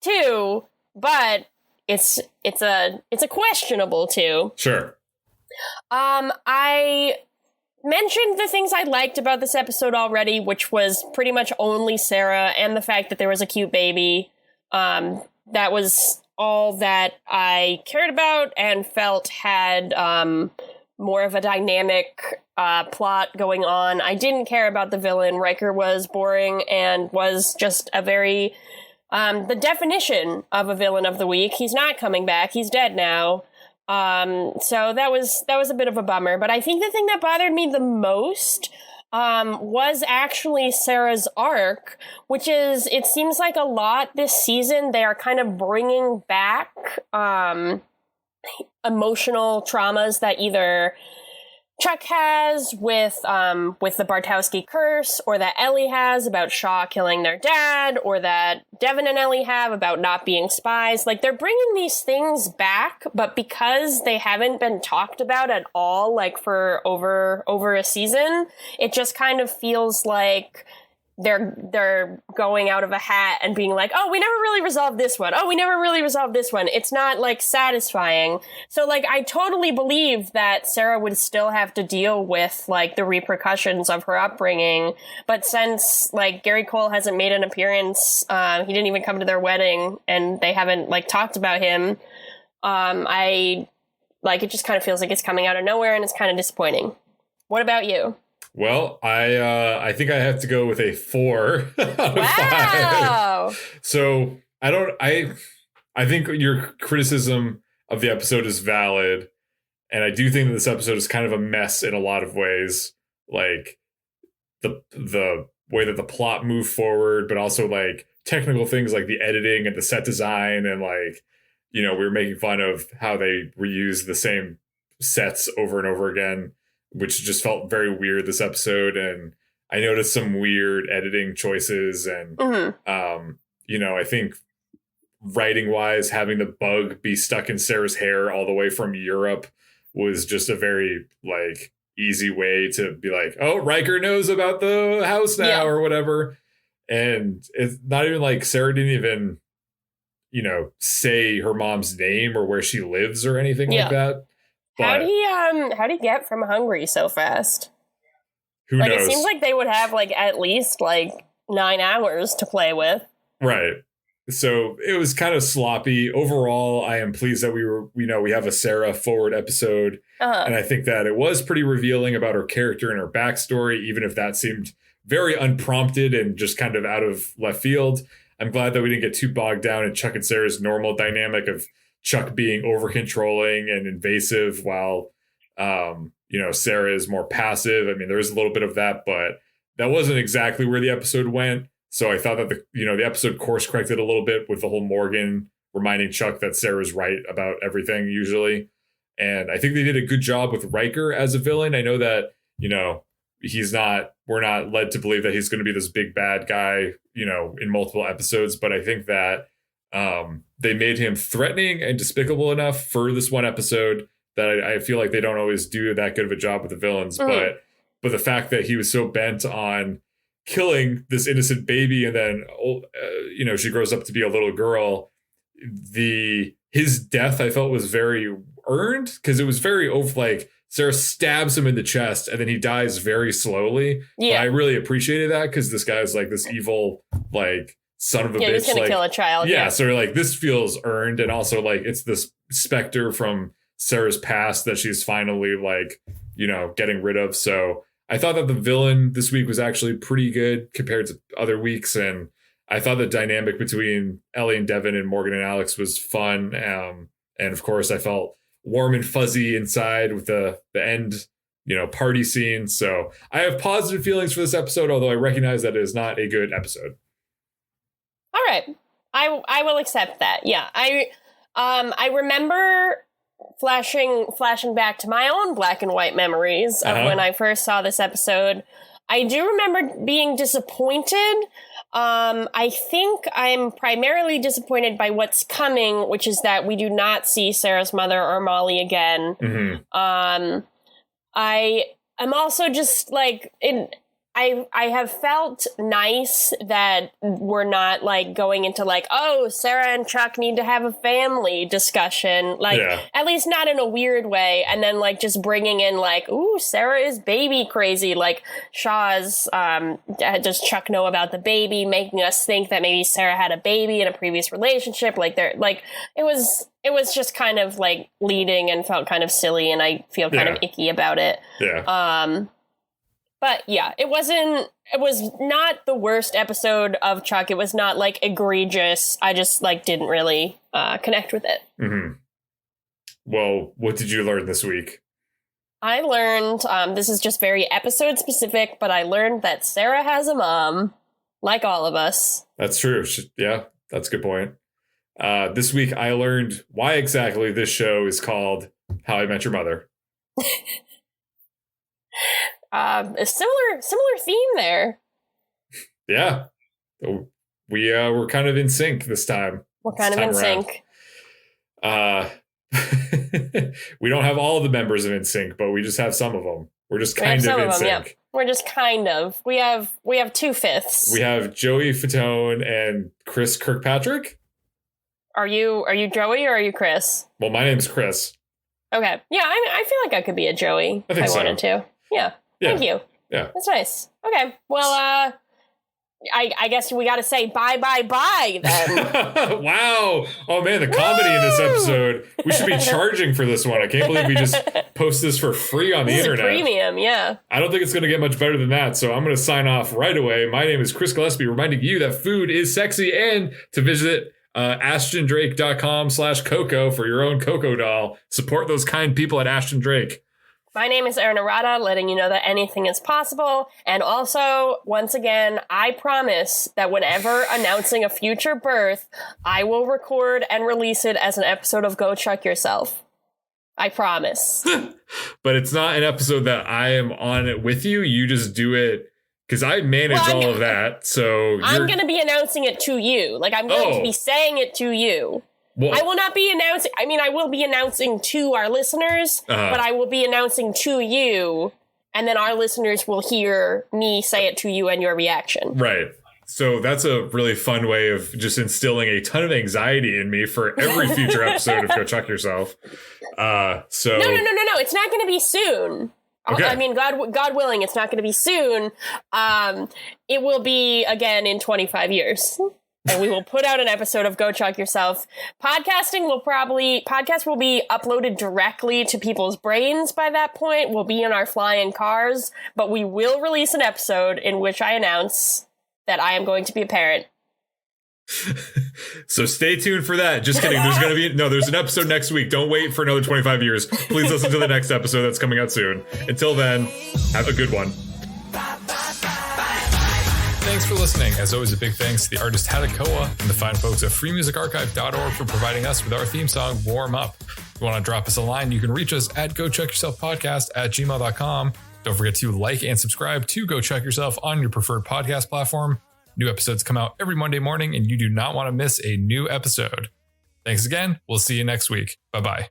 2, but it's a questionable 2. Sure. I mentioned the things I liked about this episode already, which was pretty much only Sarah and the fact that there was a cute baby. That was all that I cared about and felt had more of a dynamic plot going on. I didn't care about the villain. Riker was boring and was just a very the definition of a villain of the week. He's not coming back. He's dead now. So that was a bit of a bummer. But I think the thing that bothered me the most was actually Sarah's arc, which is, it seems like a lot this season they are kind of bringing back emotional traumas that either Chuck has with the Bartowski curse, or that Ellie has about Shaw killing their dad, or that Devin and Ellie have about not being spies. Like, they're bringing these things back, but because they haven't been talked about at all, like for over a season, it just kind of feels like they're going out of a hat and being like, oh, we never really resolved this one. Oh, we never really resolved this one. It's not, like, satisfying. So, like, I totally believe that Sarah would still have to deal with, like, the repercussions of her upbringing. But since, like, Gary Cole hasn't made an appearance, he didn't even come to their wedding, and they haven't, like, talked about him, it just kind of feels like it's coming out of nowhere, and it's kind of disappointing. What about you? Well, I think I have to go with a 4 out of 5. So I think your criticism of the episode is valid, and I do think that this episode is kind of a mess in a lot of ways, like the way that the plot moved forward, but also like technical things like the editing and the set design, and like, you know, we were making fun of how they reused the same sets over and over again, which just felt very weird this episode. And I noticed some weird editing choices. And, I think writing wise, having the bug be stuck in Sarah's hair all the way from Europe was just a very like easy way to be like, oh, Riker knows about the house now or whatever. And it's not even like Sarah didn't even, say her mom's name or where she lives or anything like that. But how'd he get from Hungary so fast? Who knows? It seems like they would have like at least like 9 hours to play with. Right. So it was kind of sloppy. Overall, I am pleased that we have a Sarah forward episode. And I think that it was pretty revealing about her character and her backstory, even if that seemed very unprompted and just kind of out of left field. I'm glad that we didn't get too bogged down in Chuck and Sarah's normal dynamic of Chuck being over controlling and invasive while, Sarah is more passive. I mean, there is a little bit of that, but that wasn't exactly where the episode went. So I thought that the episode course corrected a little bit with the whole Morgan reminding Chuck that Sarah's right about everything usually. And I think they did a good job with Riker as a villain. I know that, we're not led to believe that he's going to be this big bad guy, in multiple episodes. But I think that they made him threatening and despicable enough for this one episode that I feel like they don't always do that good of a job with the villains. But the fact that he was so bent on killing this innocent baby, and then she grows up to be a little girl, his death I felt was very earned, because it was very like Sarah stabs him in the chest and then he dies very slowly. Yeah, but I really appreciated that, because this guy's like this evil like son of a bitch. He's gonna kill a child. Yeah, so like this feels earned, and also like it's this specter from Sarah's past that she's finally like getting rid of. So I thought that the villain this week was actually pretty good compared to other weeks, and I thought the dynamic between Ellie and Devin and Morgan and Alex was fun. And of course, I felt warm and fuzzy inside with the end, party scene. So I have positive feelings for this episode, although I recognize that it is not a good episode. All right. I will accept that. Yeah. I remember flashing back to my own black and white memories of when I first saw this episode. I do remember being disappointed. I think I'm primarily disappointed by what's coming, which is that we do not see Sarah's mother or Molly again. Mm-hmm. I'm also just like I have felt nice that we're not like going into like, oh, Sarah and Chuck need to have a family discussion, like at least not in a weird way. And then like just bringing in like, ooh, Sarah is baby crazy. Like Shaw's, does Chuck know about the baby, making us think that maybe Sarah had a baby in a previous relationship. Like it was just kind of like leading and felt kind of silly, and I feel kind of icky about it. Yeah. But yeah, it was not the worst episode of Chuck. It was not like egregious. I just like didn't really connect with it. Mm-hmm. Well, what did you learn this week? I learned, this is just very episode specific, but I learned that Sarah has a mom, like all of us. That's true. Yeah, that's a good point. This week I learned why exactly this show is called How I Met Your Mother. A similar theme there. Yeah, we're kind of in sync this time. We're kind of in sync. We don't have all the members of NSYNC, but we just have some of them. We're just kind of in sync. Yeah. We're just kind of. We have 2/5. We have Joey Fatone and Chris Kirkpatrick. Are you Joey or are you Chris? Well, my name's Chris. Okay. Yeah, I feel like I could be a Joey if I wanted to. Yeah. Thank you. Yeah. That's nice. Okay. Well, I guess we got to say bye then. Wow. Oh, man, the comedy in this episode. We should be charging for this one. I can't believe we just post this for free on the internet. Premium, yeah. I don't think it's going to get much better than that, so I'm going to sign off right away. My name is Chris Gillespie, reminding you that food is sexy, and to visit AshtonDrake.com/Coco for your own Coco doll. Support those kind people at Ashton Drake. My name is Erin, letting you know that anything is possible. And also, once again, I promise that whenever announcing a future birth, I will record and release it as an episode of Go Chuck Yourself. I promise. But it's not an episode that I am on it with you. You just do it because I manage all of that. So I'm going to be announcing it to you. Like, I'm going to be saying it to you. Well, I will not be announcing. I mean, I will be announcing to our listeners, but I will be announcing to you, and then our listeners will hear me say it to you and your reaction. Right. So that's a really fun way of just instilling a ton of anxiety in me for every future episode of Go Chuck Yourself. No. It's not going to be soon. Okay. I mean, God willing, it's not going to be soon. It will be again in 25 years. And we will put out an episode of Go Chuck Yourself. Podcast will be uploaded directly to people's brains by that point. We'll be in our flying cars, but we will release an episode in which I announce that I am going to be a parent. So stay tuned for that. Just kidding. There's an episode next week. Don't wait for another 25 years. Please listen to the next episode that's coming out soon. Until then, have a good one. Thanks for listening. As always, a big thanks to the artist Hadakoa and the fine folks at freemusicarchive.org for providing us with our theme song, Warm Up. If you want to drop us a line, you can reach us at GoChuckYourselfPodcast@gmail.com. Don't forget to like and subscribe to Go Chuck Yourself on your preferred podcast platform. New episodes come out every Monday morning, and you do not want to miss a new episode. Thanks again. We'll see you next week. Bye-bye.